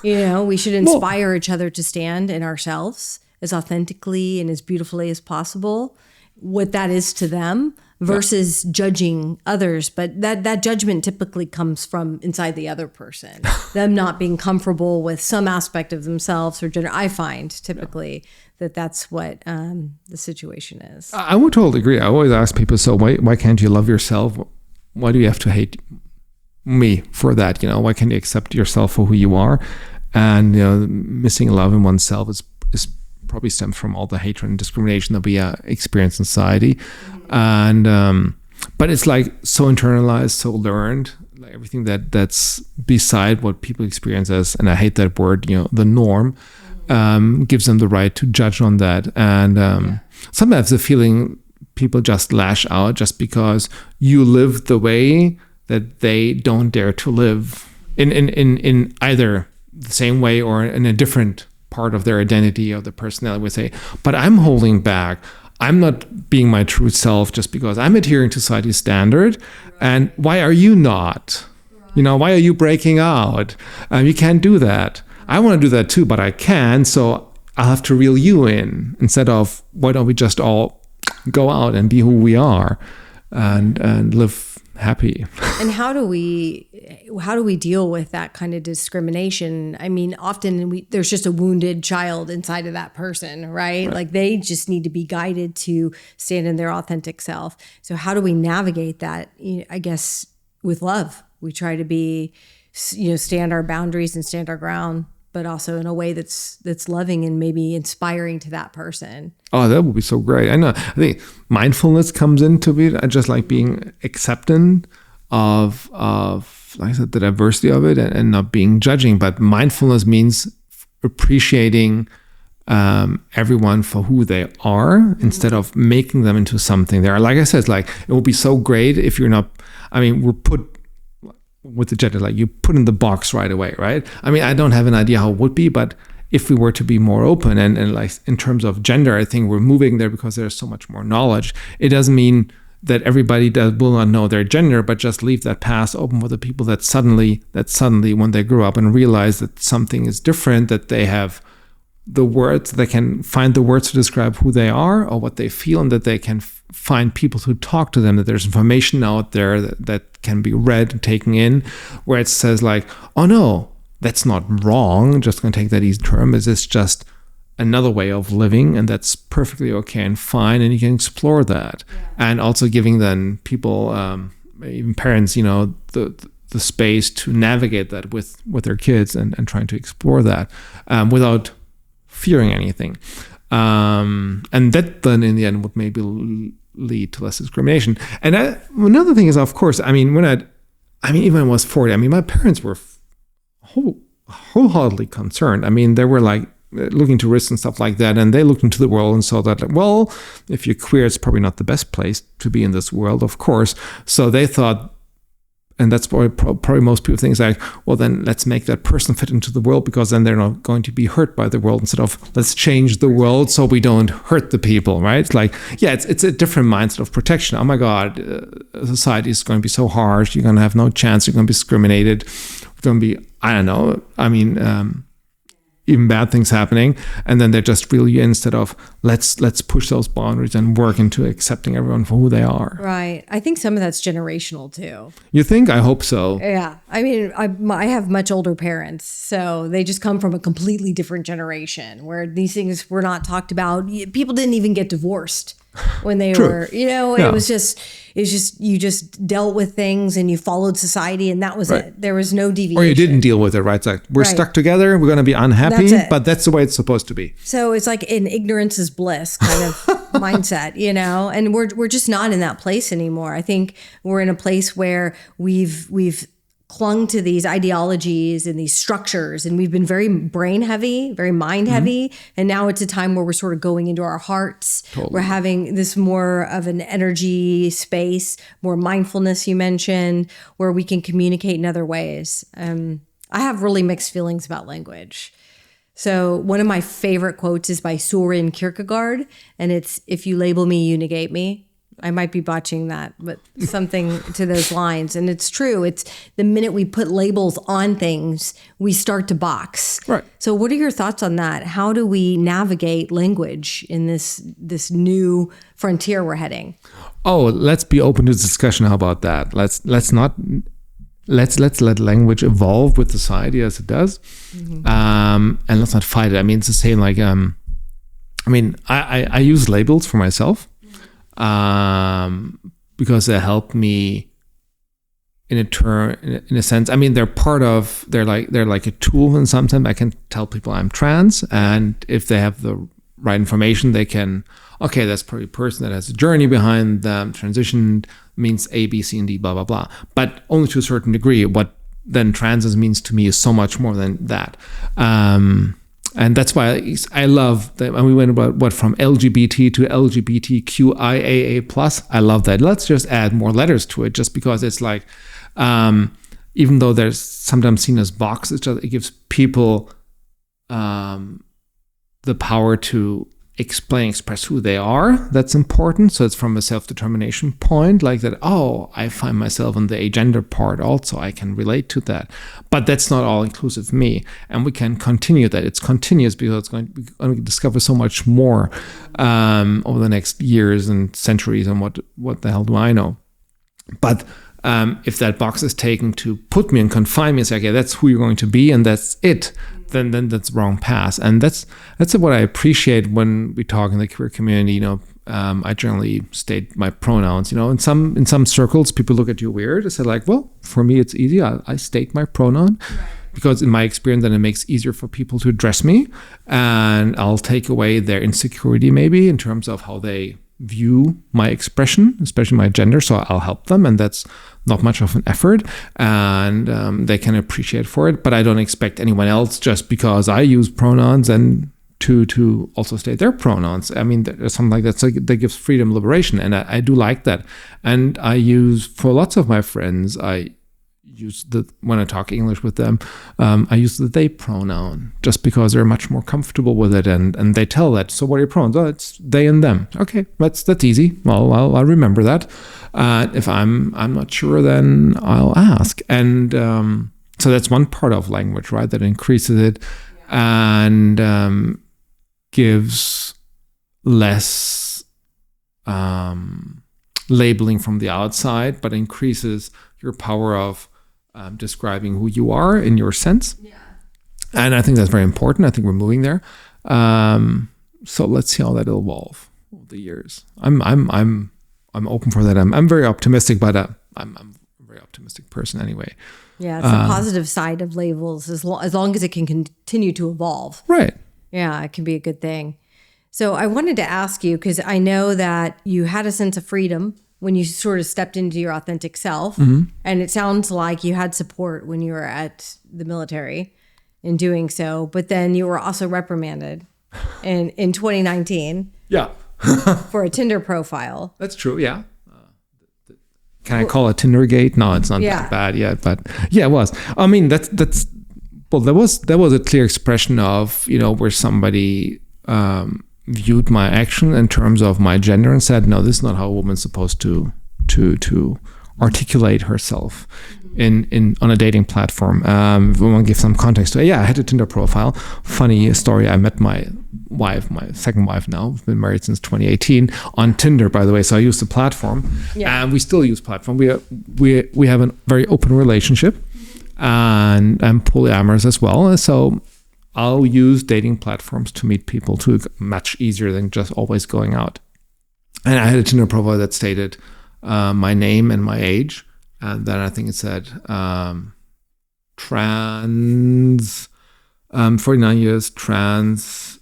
We should inspire each other to stand in ourselves as authentically and as beautifully as possible, what that is to them, versus judging others. But that judgment typically comes from inside the other person, them not being comfortable with some aspect of themselves or gender. I find typically that's what the situation is. I would totally agree. I always ask people, so why can't you love yourself? Why do you have to hate me for that? Why can't you accept yourself for who you are? And missing love in oneself is probably stems from all the hatred and discrimination that we experience in society. And but it's like so internalized, so learned, like everything that's beside what people experience as, and I hate that word, the norm, gives them the right to judge on that. And sometimes the feeling people just lash out just because you live the way that they don't dare to live in either the same way or in a different part of their identity or the personality. Would say, but I'm holding back. I'm not being my true self just because I'm adhering to society's standard. And why are you not? Why are you breaking out? You can't do that. I want to do that too, but I can. So I'll have to reel you in instead of, why don't we just all go out and be who we are and live happy. And how do we deal with that kind of discrimination? I mean, often there's just a wounded child inside of that person, right? Like they just need to be guided to stand in their authentic self. So how do we navigate that? I guess with love, we try to be, stand our boundaries and stand our ground, but also in a way that's loving and maybe inspiring to that person. Oh, that would be so great. I know. I think mindfulness comes into it. I just like being accepting of like I said, the diversity of it and not being judging. But mindfulness means appreciating everyone for who they are instead of making them into something they are. Like I said, like it would be so great if you're not. I mean, we're put with the gender, like you put in the box right away, right? I mean, I don't have an idea how it would be, but if we were to be more open and like in terms of gender, I think we're moving there because there's so much more knowledge. It doesn't mean that everybody will not know their gender, but just leave that path open for the people that suddenly when they grow up and realize that something is different, that they have the words, they can find the words to describe who they are or what they feel, and that they can find people to talk to them, that there's information out there that can be read and taken in, where it says like, oh no, that's not wrong, I'm just going to take that easy term, is this just another way of living, and that's perfectly okay and fine, and you can explore that. And also giving then people, even parents, the space to navigate that with their kids and trying to explore that without fearing anything. And that then in the end would maybe lead to less discrimination. And another thing is, of course, even when I was 40, my parents were wholeheartedly concerned. They were like looking to risks and stuff like that, and they looked into the world and saw that, well, if you're queer, it's probably not the best place to be in this world, of course. So they thought and that's probably most people think is like, well, then let's make that person fit into the world because then they're not going to be hurt by the world, instead of let's change the world so we don't hurt the people, right? It's like, yeah, it's a different mindset of protection. Oh my God, society is going to be so harsh. You're going to have no chance. You're going to be discriminated. It's going to be, I don't know. I mean, even bad things happening, and then they just reel you in instead of let's push those boundaries and work into accepting everyone for who they are. Right. I think some of that's generational too. You think? I hope so. Yeah. I mean, I have much older parents, so they just come from a completely different generation where these things were not talked about. People didn't even get divorced when they were, it was just you just dealt with things and you followed society, and that was it. There was no deviation. Or you didn't deal with it, right? It's like, we're stuck together, we're going to be unhappy, but that's the way it's supposed to be. So it's like an ignorance is bliss kind of mindset, and we're just not in that place anymore. I think we're in a place where we've clung to these ideologies and these structures, and we've been very brain heavy, very mind heavy. And now it's a time where we're sort of going into our hearts. Totally. We're having this more of an energy space, more mindfulness, you mentioned, where we can communicate in other ways. I have really mixed feelings about language. So one of my favorite quotes is by Søren Kierkegaard, and it's, "If you label me, you negate me." I might be botching that, but something to those lines. And it's true. It's the minute we put labels on things, we start to box. Right. So what are your thoughts on that? How do we navigate language in this new frontier we're heading? Oh, let's be open to discussion. How about that? Let's let language evolve with society as it does. And let's not fight it. I mean, it's the same like, I use labels for myself. Because they help me in a sense. I mean, they're like a tool, and sometimes I can tell people I'm trans, and if they have the right information, they can, okay, that's probably a person that has a journey behind them, transition means A, B, C, and D, blah, blah, blah. But only to a certain degree. What then trans means to me is so much more than that. And that's why I love that. And we went about from LGBT to LGBTQIAA+. I love that. Let's just add more letters to it, just because it's like, even though there's sometimes seen as boxes, it gives people the power to express who they are. That's important. So it's from a self-determination point, like that, oh, I find myself in the agender part also. I can relate to that. But that's not all inclusive me. And we can continue that. It's continuous, because it's going to discover so much more over the next years and centuries. And what the hell do I know? But if that box is taken to put me and confine me and say, okay, that's who you're going to be and that's it, then that's wrong path. And that's what I appreciate when we talk in the queer community. I generally state my pronouns. In some circles, people look at you weird. I say like, well, for me, it's easy. I state my pronoun. Right. Because in my experience, then it makes it easier for people to address me, and I'll take away their insecurity maybe in terms of how they view my expression, especially my gender. So I'll help them, and that's not much of an effort, and they can appreciate for it. But I don't expect anyone else, just because I use pronouns, and to also state their pronouns. I mean, there's something like that. So that gives freedom, liberation, and I do like that. And I use, for lots of my friends, when I talk English with them, I use the they pronoun, just because they're much more comfortable with it, and they tell that. So what are your pronouns? Oh, it's they and them. Okay, that's easy. Well, I'll remember that. If I'm not sure, then I'll ask. And so that's one part of language, right? That increases it and gives less labeling from the outside, but increases your power of describing who you are in your sense. Yeah. And I think that's very important. I think we're moving there. So let's see how that will evolve over the years. I'm open for that. I'm very optimistic, but I'm a very optimistic person anyway. Yeah, it's a positive side of labels, as long as it can continue to evolve. Right. Yeah, it can be a good thing. So I wanted to ask you, because I know that you had a sense of freedom when you sort of stepped into your authentic self. Mm-hmm. And it sounds like you had support when you were at the military in doing so, but then you were also reprimanded in 2019. Yeah. For a Tinder profile. That's true, yeah. Can I call it Tindergate? No, it's not that bad yet, but yeah, it was. I mean, that's well, there was a clear expression of, where somebody viewed my action in terms of my gender and said, no, this is not how a woman's supposed to articulate herself on a dating platform. We want to give some context to it. Yeah, I had a Tinder profile. Funny story. I met my wife, my second wife now. We've been married since 2018 on Tinder, by the way. So I use the platform, and we still use platform. We have a very open relationship, and I'm polyamorous as well. So I'll use dating platforms to meet people to much easier than just always going out. And I had a Tinder profile that stated my name and my age. And then I think it said trans, 49 years, trans,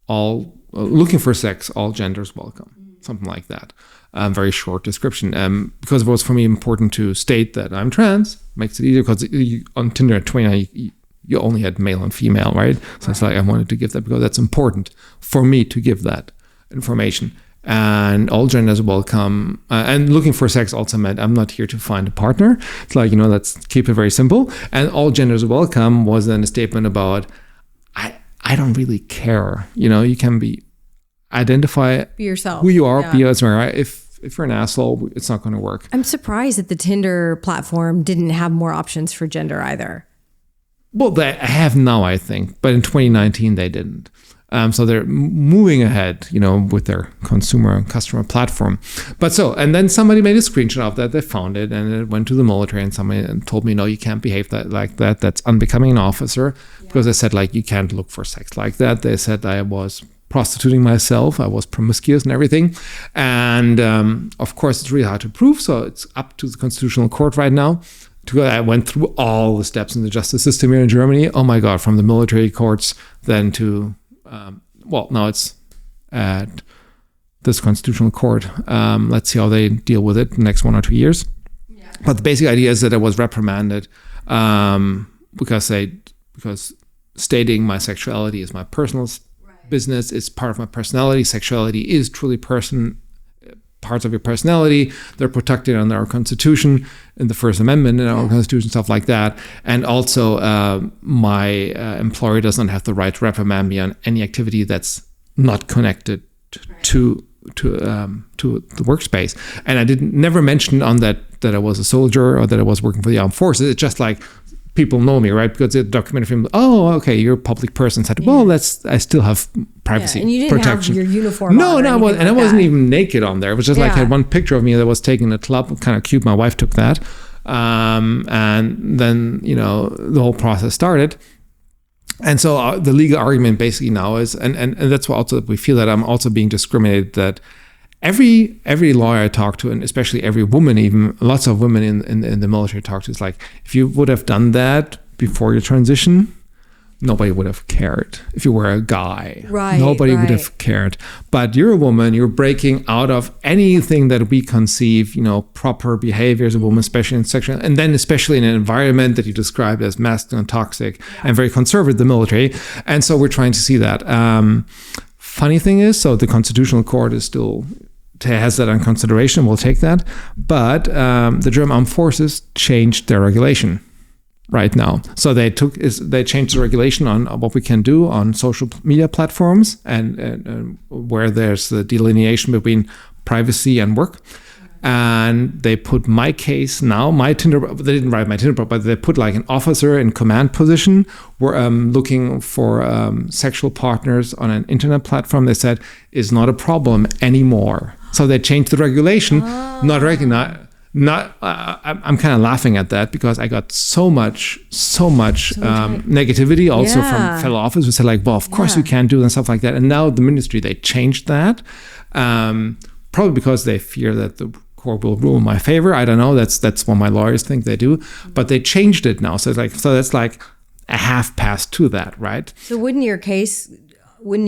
all looking for sex, all genders welcome, something like that. Very short description. Because it was for me important to state that I'm trans, makes it easier because on Tinder at 29, you only had male and female, right? So it's like I wanted to give that because that's important for me to give that information. And all genders welcome. And looking for sex also meant I'm not here to find a partner. It's like, let's keep it very simple. And all genders welcome was then a statement about I don't really care. You can be identify be yourself, who you are, be yourself. Right? If you're an asshole, it's not going to work. I'm surprised that the Tinder platform didn't have more options for gender either. Well, they have now, I think, but in 2019 they didn't. So they're moving ahead, with their consumer and customer platform. And then somebody made a screenshot of that. They found it, and it went to the military, and somebody told me, no, you can't behave like that. That's unbecoming an officer, because they said, you can't look for sex like that. They said I was prostituting myself. I was promiscuous and everything. And of course, it's really hard to prove. So it's up to the Constitutional Court right now. I went through all the steps in the justice system here in Germany. Oh my God, from the military courts then to, now it's at this Constitutional Court. Let's see how they deal with it in the next 1 or 2 years. Yeah. But the basic idea is that I was reprimanded because stating my sexuality is my personal business. It's part of my personality. Sexuality is truly parts of your personality. They're protected under our Constitution, in the First Amendment in our Constitution, stuff like that. And also, my employer does not have the right to reprimand me on any activity that's not connected to the workspace. And I never mentioned on that I was a soldier or that I was working for the armed forces. It's just like people know me, right? Because the documentary film, oh, okay, you're a public person. Said, well, I still have privacy and you didn't protection. Have your uniform. No, on I wasn't even naked on there. It was just like I had one picture of me that was taken in a club, kind of cute. My wife took that, and then the whole process started. And so the legal argument basically now is, and that's what also we feel that I'm also being discriminated. That every lawyer I talk to, and especially every woman, even lots of women in the military talk to, is like, if you would have done that before your transition, nobody would have cared. If you were a guy, nobody would have cared. But you're a woman, you're breaking out of anything that we conceive, proper behavior as a woman, especially in sexual, and then especially in an environment that you described as masculine, toxic, and very conservative, the military. And so we're trying to see that. Funny thing is, so the Constitutional Court is still has that on consideration. We'll take that. But the German Armed Forces changed their regulation right now. So they changed the regulation on what we can do on social media platforms and where there's the delineation between privacy and work. And they put my case now, my Tinder, they didn't write my Tinder, but they put like an officer in command position. We're looking for sexual partners on an internet platform. They said is not a problem anymore. So they changed the regulation, not recognize. I'm kind of laughing at that because I got so much negativity also from fellow officers who said like, well, of course you can't do that and stuff like that. And now the ministry, they changed that, probably because they fear that the court will rule in my favor. I don't know. That's what my lawyers think they do, but they changed it now. So that's like a half pass to that, right? So wouldn't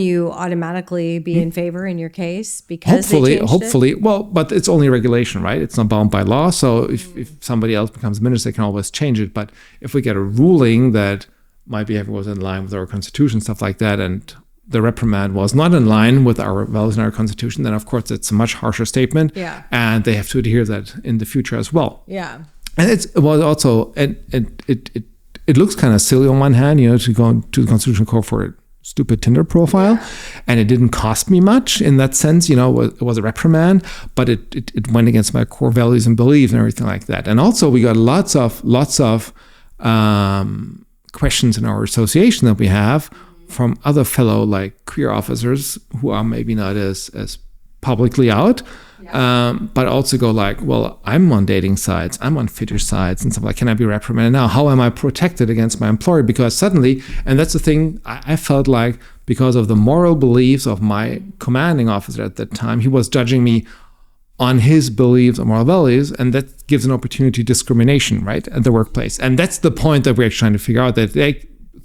you automatically be in favor in your case because hopefully, well, but it's only regulation, right? It's not bound by law. So if somebody else becomes minister, they can always change it. But if we get a ruling that my behavior was in line with our Constitution, stuff like that, and the reprimand was not in line with our values and our constitution, then of course it's a much harsher statement. Yeah. And they have to adhere that in the future as well. Yeah. And it looks kind of silly on one hand, to go to the Constitutional Court for a stupid Tinder profile. Yeah. And it didn't cost me much in that sense, it was a reprimand, but it went against my core values and beliefs and everything like that. And also we got lots of questions in our association that we have from other fellow queer officers who are maybe not as publicly out, but also go well, I'm on dating sites, I'm on fitter sites and stuff can I be reprimanded now? How am I protected against my employer? Because suddenly, and that's the thing, I felt like because of the moral beliefs of my commanding officer at that time, he was judging me on his beliefs and moral values, and that gives an opportunity to discrimination, right, at the workplace. And that's the point that we're trying to figure out, that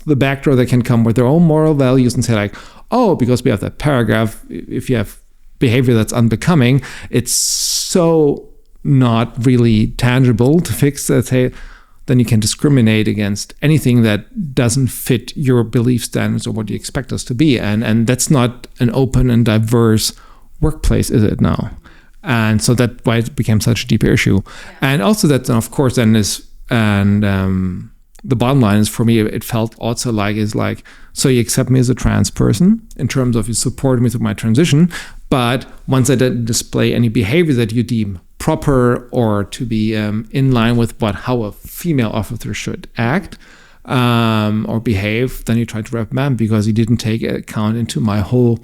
the back door, they can come with their own moral values and say because we have that paragraph, if you have behavior that's unbecoming, it's so not really tangible to fix that, then you can discriminate against anything that doesn't fit your belief standards or what you expect us to be. And that's not an open and diverse workplace, is it now? And so that's why it became such a deep issue. Yeah. And also that, of course, then the bottom line is, for me, it felt also so you accept me as a trans person in terms of you support me through my transition, but once I didn't display any behavior that you deem proper or to be in line with how a female officer should act or behave, then you try to reprimand because you didn't take account into my whole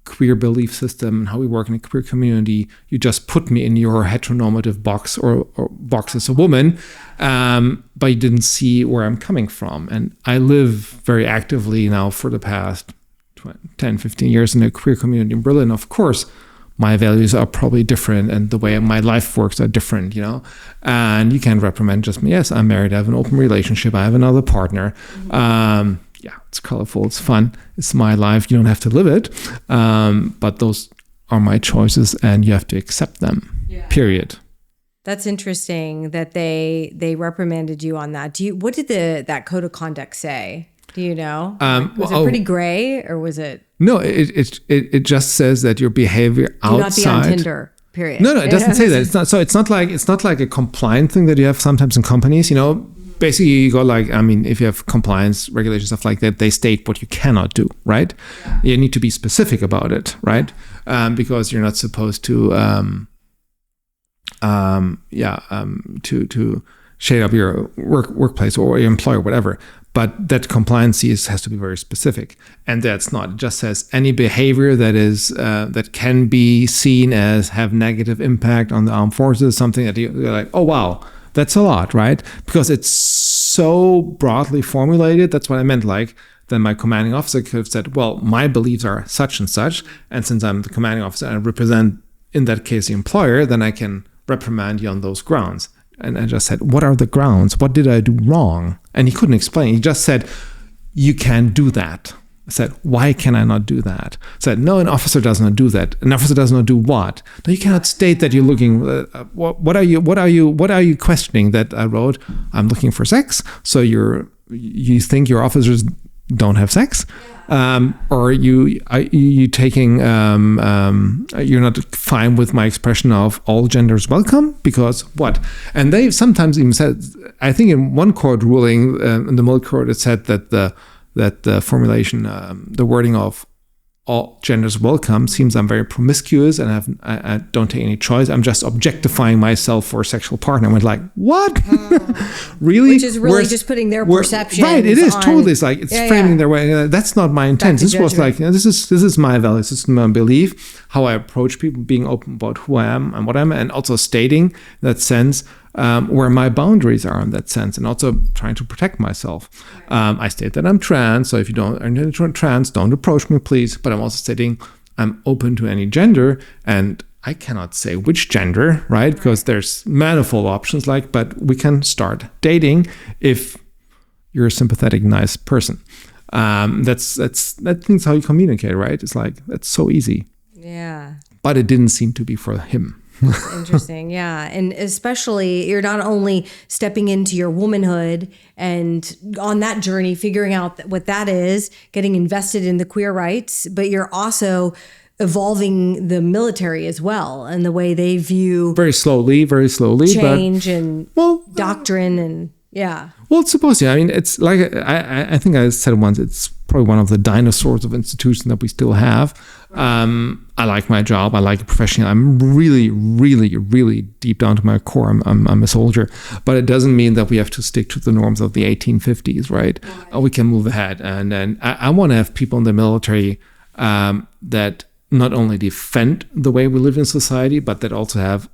queer belief system and how we work in a queer community. You just put me in your heteronormative box or box as a woman, but you didn't see where I'm coming from. And I live very actively now for the past 10, 15 years in a queer community in Berlin. Of course, my values are probably different and the way my life works are different, and you can't reprimand just me. Yes, I'm married, I have an open relationship, I have another partner. It's colorful, it's fun, it's my life, you don't have to live it, but those are my choices and you have to accept them, period. That's interesting that they reprimanded you on that. What did that code of conduct say? Do you know? Was it pretty gray, or was it? No, it just says that your behavior outside. Do not be on Tinder. Period. No, it doesn't say that. It's not. So it's not like a compliant thing that you have sometimes in companies. Basically you go if you have compliance regulations, stuff like that, they state what you cannot do, right? Yeah. You need to be specific about it, right? Because you're not supposed to to shade up your workplace or your employer, whatever. But that compliance has to be very specific, and that's not. It just says any behavior that is that can be seen as have negative impact on the armed forces, something that you're like, oh wow, that's a lot, right? Because it's so broadly formulated. That's what I meant. Then my commanding officer could have said, well, my beliefs are such and such, and since I'm the commanding officer and I represent, in that case, the employer, then I can reprimand you on those grounds. And I just said, what are the grounds? What did I do wrong? And he couldn't explain. He just said, you can't do that. I said, why can I not do that? I said, no, an officer does not do that. An officer does not do what? No, you cannot state that you're looking. What are you questioning? That I wrote, I'm looking for sex. So you think your officers don't have sex? Or you taking you're not fine with my expression of all genders welcome, because what? And they sometimes even said, I think in one court ruling in the middle court, it said that the formulation, the wording of all genders welcome seems I'm very promiscuous and I don't take any choice. I'm just objectifying myself for a sexual partner. I went like, what? Really? Which is really just putting their perception. Right, it is totally. It's like it's framing their way. That's not my intent. This was like, this is my values, this is my belief, how I approach people, being open about who I am and what I am, and also stating that sense where my boundaries are in that sense, and also trying to protect myself. I state that I'm trans, so if you are trans, don't approach me, please. But I'm also stating I'm open to any gender, and I cannot say which gender, right? Because there's manifold options. But we can start dating if you're a sympathetic, nice person. That's how you communicate, right? It's like that's so easy. Yeah. But it didn't seem to be for him. That's interesting. Yeah. And especially you're not only stepping into your womanhood and on that journey, figuring out what that is, getting invested in the queer rights, but you're also evolving the military as well and the way they view very slowly, change and doctrine and yeah. Well, it's supposed to. I mean, it's like I think I said once. It's probably one of the dinosaurs of institutions that we still have. I like my job. I like it professionally. I'm really, really, really deep down to my core. I'm a soldier, but it doesn't mean that we have to stick to the norms of the 1850s, right? We can move ahead, and then I want to have people in the military that not only defend the way we live in society, but that also have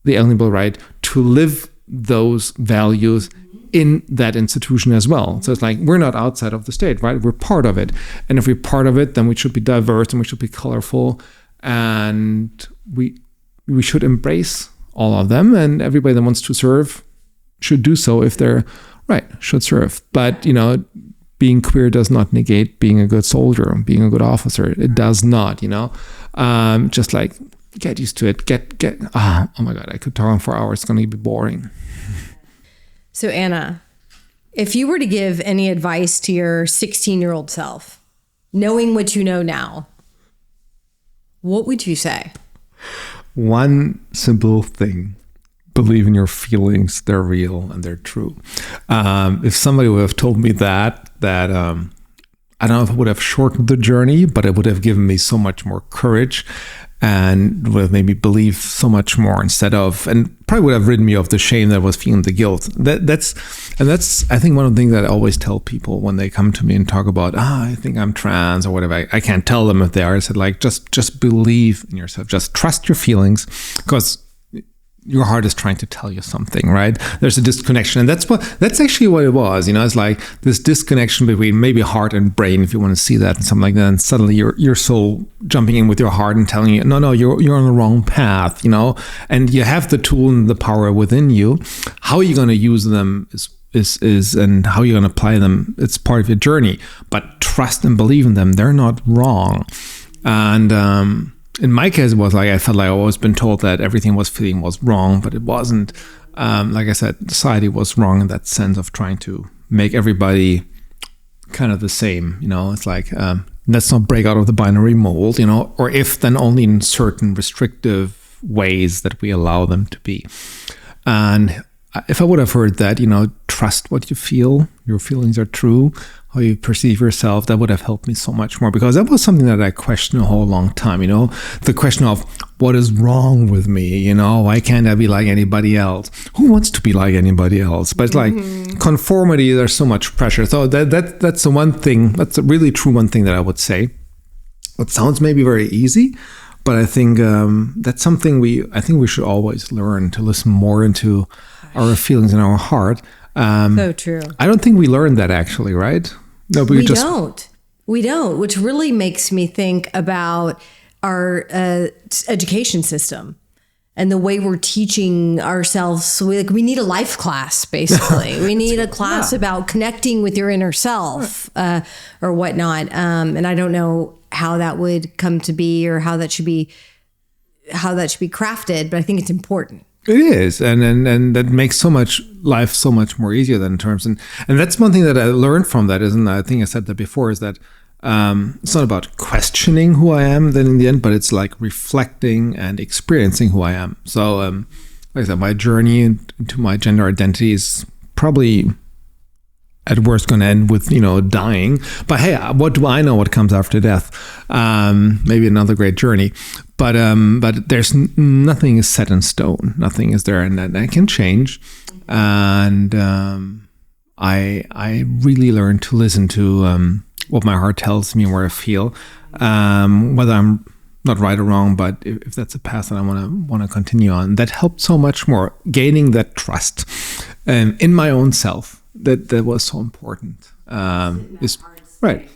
the alienable right to live those values in that institution as well. So it's like, we're not outside of the state, right? We're part of it. And if we're part of it, then we should be diverse and we should be colorful. And we should embrace all of them. And everybody that wants to serve should do so if they're right, should serve. But, being queer does not negate being a good soldier, being a good officer. It does not, just like, get used to it. Oh my God, I could talk on for hours. It's going to be boring. So Anna, if you were to give any advice to your 16-year-old self, knowing what you know now, what would you say? One simple thing. Believe in your feelings. They're real and they're true. If somebody would have told me that I don't know if it would have shortened the journey, but it would have given me so much more courage and would have made me believe so much more instead of, and probably would have rid me of the shame that I was feeling, the guilt. That's I think one of the things that I always tell people when they come to me and talk about, I think I'm trans or whatever. I can't tell them if they are. I said, like, just believe in yourself. Just trust your feelings, because your heart is trying to tell you something, right? There's a disconnection. And that's actually what it was. It's like this disconnection between maybe heart and brain, if you want to see that and something like that. And suddenly your soul jumping in with your heart and telling you, no, you're on the wrong path, and you have the tool and the power within you. How are you going to use them is and how you're going to apply them, it's part of your journey. But trust and believe in them. They're not wrong. And, in my case, it was like I felt like I've always been told that everything was wrong, but it wasn't. Like I said, society was wrong in that sense of trying to make everybody kind of the same. It's like, let's not break out of the binary mold, or if then only in certain restrictive ways that we allow them to be. And if I would have heard that, trust what you feel, your feelings are true, how you perceive yourself, that would have helped me so much more, because that was something that I questioned a whole long time, the question of what is wrong with me, why can't I be like anybody else? Who wants to be like anybody else? But it's like conformity, there's so much pressure. So that's the one thing, that's a really true one thing that I would say. It sounds maybe very easy, but I think that's something we should always learn, to listen more into our feelings and our heart. So true. I don't think we learned that actually, right? No, but we don't, which really makes me think about our education system and the way we're teaching ourselves. We need a life class, basically. We need a class about connecting with your inner self or whatnot. And I don't know how that would come to be or how that should be crafted, but I think it's important. It is, and that makes life so much more easier than in terms, and that's one thing that I learned from that, isn't I think I said that before, is that it's not about questioning who I am then in the end, but it's like reflecting and experiencing who I am. So like I said, my journey into my gender identity is probably at worst going to end with dying, but hey, what do I know what comes after death? Maybe another great journey, but there's nothing is set in stone, nothing is there, and that can change. And I really learned to listen to what my heart tells me, where I feel, whether I'm not right or wrong, but if that's a path that I want to continue on. That helped so much more, gaining that trust in my own self. That was so important. Right.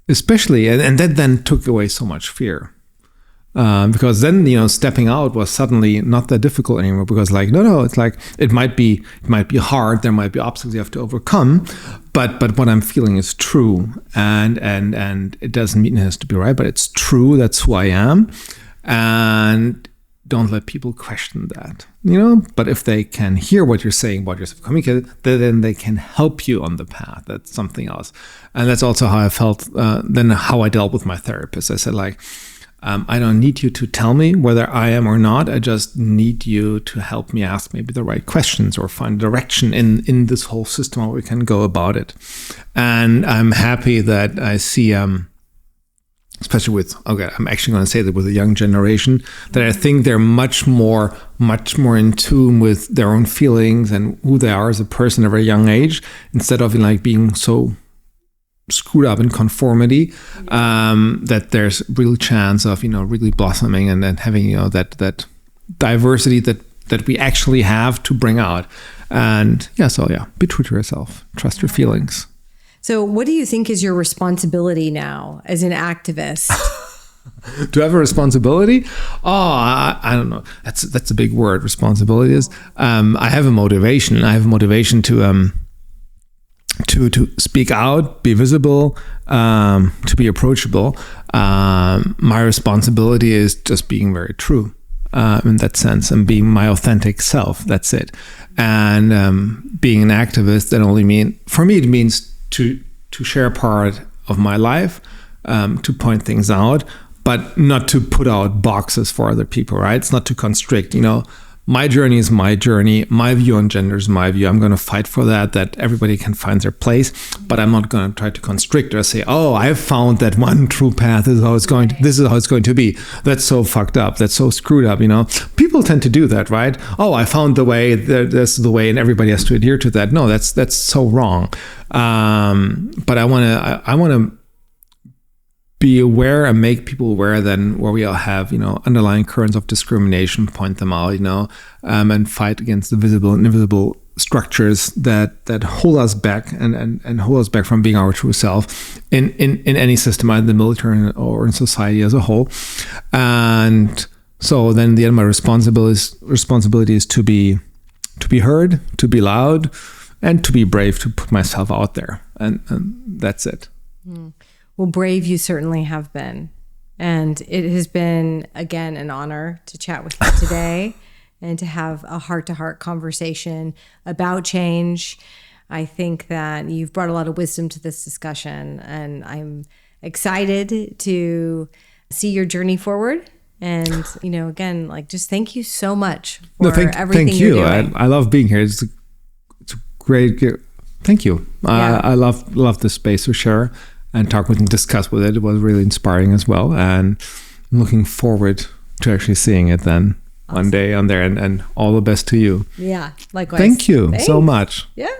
Especially, and that then took away so much fear. Because then, stepping out was suddenly not that difficult anymore, because no, it's like, it might be hard. There might be obstacles you have to overcome, but what I'm feeling is true. And it doesn't mean it has to be right, but it's true. That's who I am. And don't let people question that, but if they can hear what you're saying, what you're communicating, then they can help you on the path. That's something else. And that's also how I felt, then how I dealt with my therapist. I said, like, I don't need you to tell me whether I am or not. I just need you to help me ask maybe the right questions or find direction in this whole system, how we can go about it. And I'm happy that I see, especially with, I'm actually going to say that with the young generation, that I think they're much more in tune with their own feelings and who they are as a person at a very young age, instead of like being so screwed up in conformity, that there's real chance of, really blossoming and then having, that diversity that we actually have to bring out. And be true to yourself, trust your feelings. So what do you think is your responsibility now as an activist? To have a responsibility? I don't know. That's a big word. Responsibility is. I have a motivation. I have a motivation to speak out, be visible, to be approachable. My responsibility is just being very true in that sense, and being my authentic self. That's it. And being an activist, for me, it means to share part of my life, to point things out, but not to put out boxes for other people, right? It's not to constrict, my journey is my journey. My view on gender is my view. I'm going to fight for that everybody can find their place, but I'm not going to try to constrict or say, I have found that one true path. This is how it's going to be. That's so fucked up. That's so screwed up. People tend to do that, right? I found the way. This is the way, and everybody has to adhere to that. No, that's so wrong. But I want to be aware and make people aware then where we all have, underlying currents of discrimination, point them out, and fight against the visible and invisible structures that hold us back and hold us back from being our true self in any system, either in the military or in society as a whole. And so then the end of my responsibility is to be heard, to be loud, and to be brave, to put myself out there. And that's it. Well, brave you certainly have been. And it has been, again, an honor to chat with you today and to have a heart-to-heart conversation about change. I think that you've brought a lot of wisdom to this discussion, and I'm excited to see your journey forward. And, again, just thank you so much for everything you're doing. Thank you. I love being here. It's a great. Thank you. Yeah. I love this space to share and talk with and discuss with it. It was really inspiring as well. And I'm looking forward to actually seeing it then one day on there. And all the best to you. Yeah, likewise. Thank you so much. Yeah.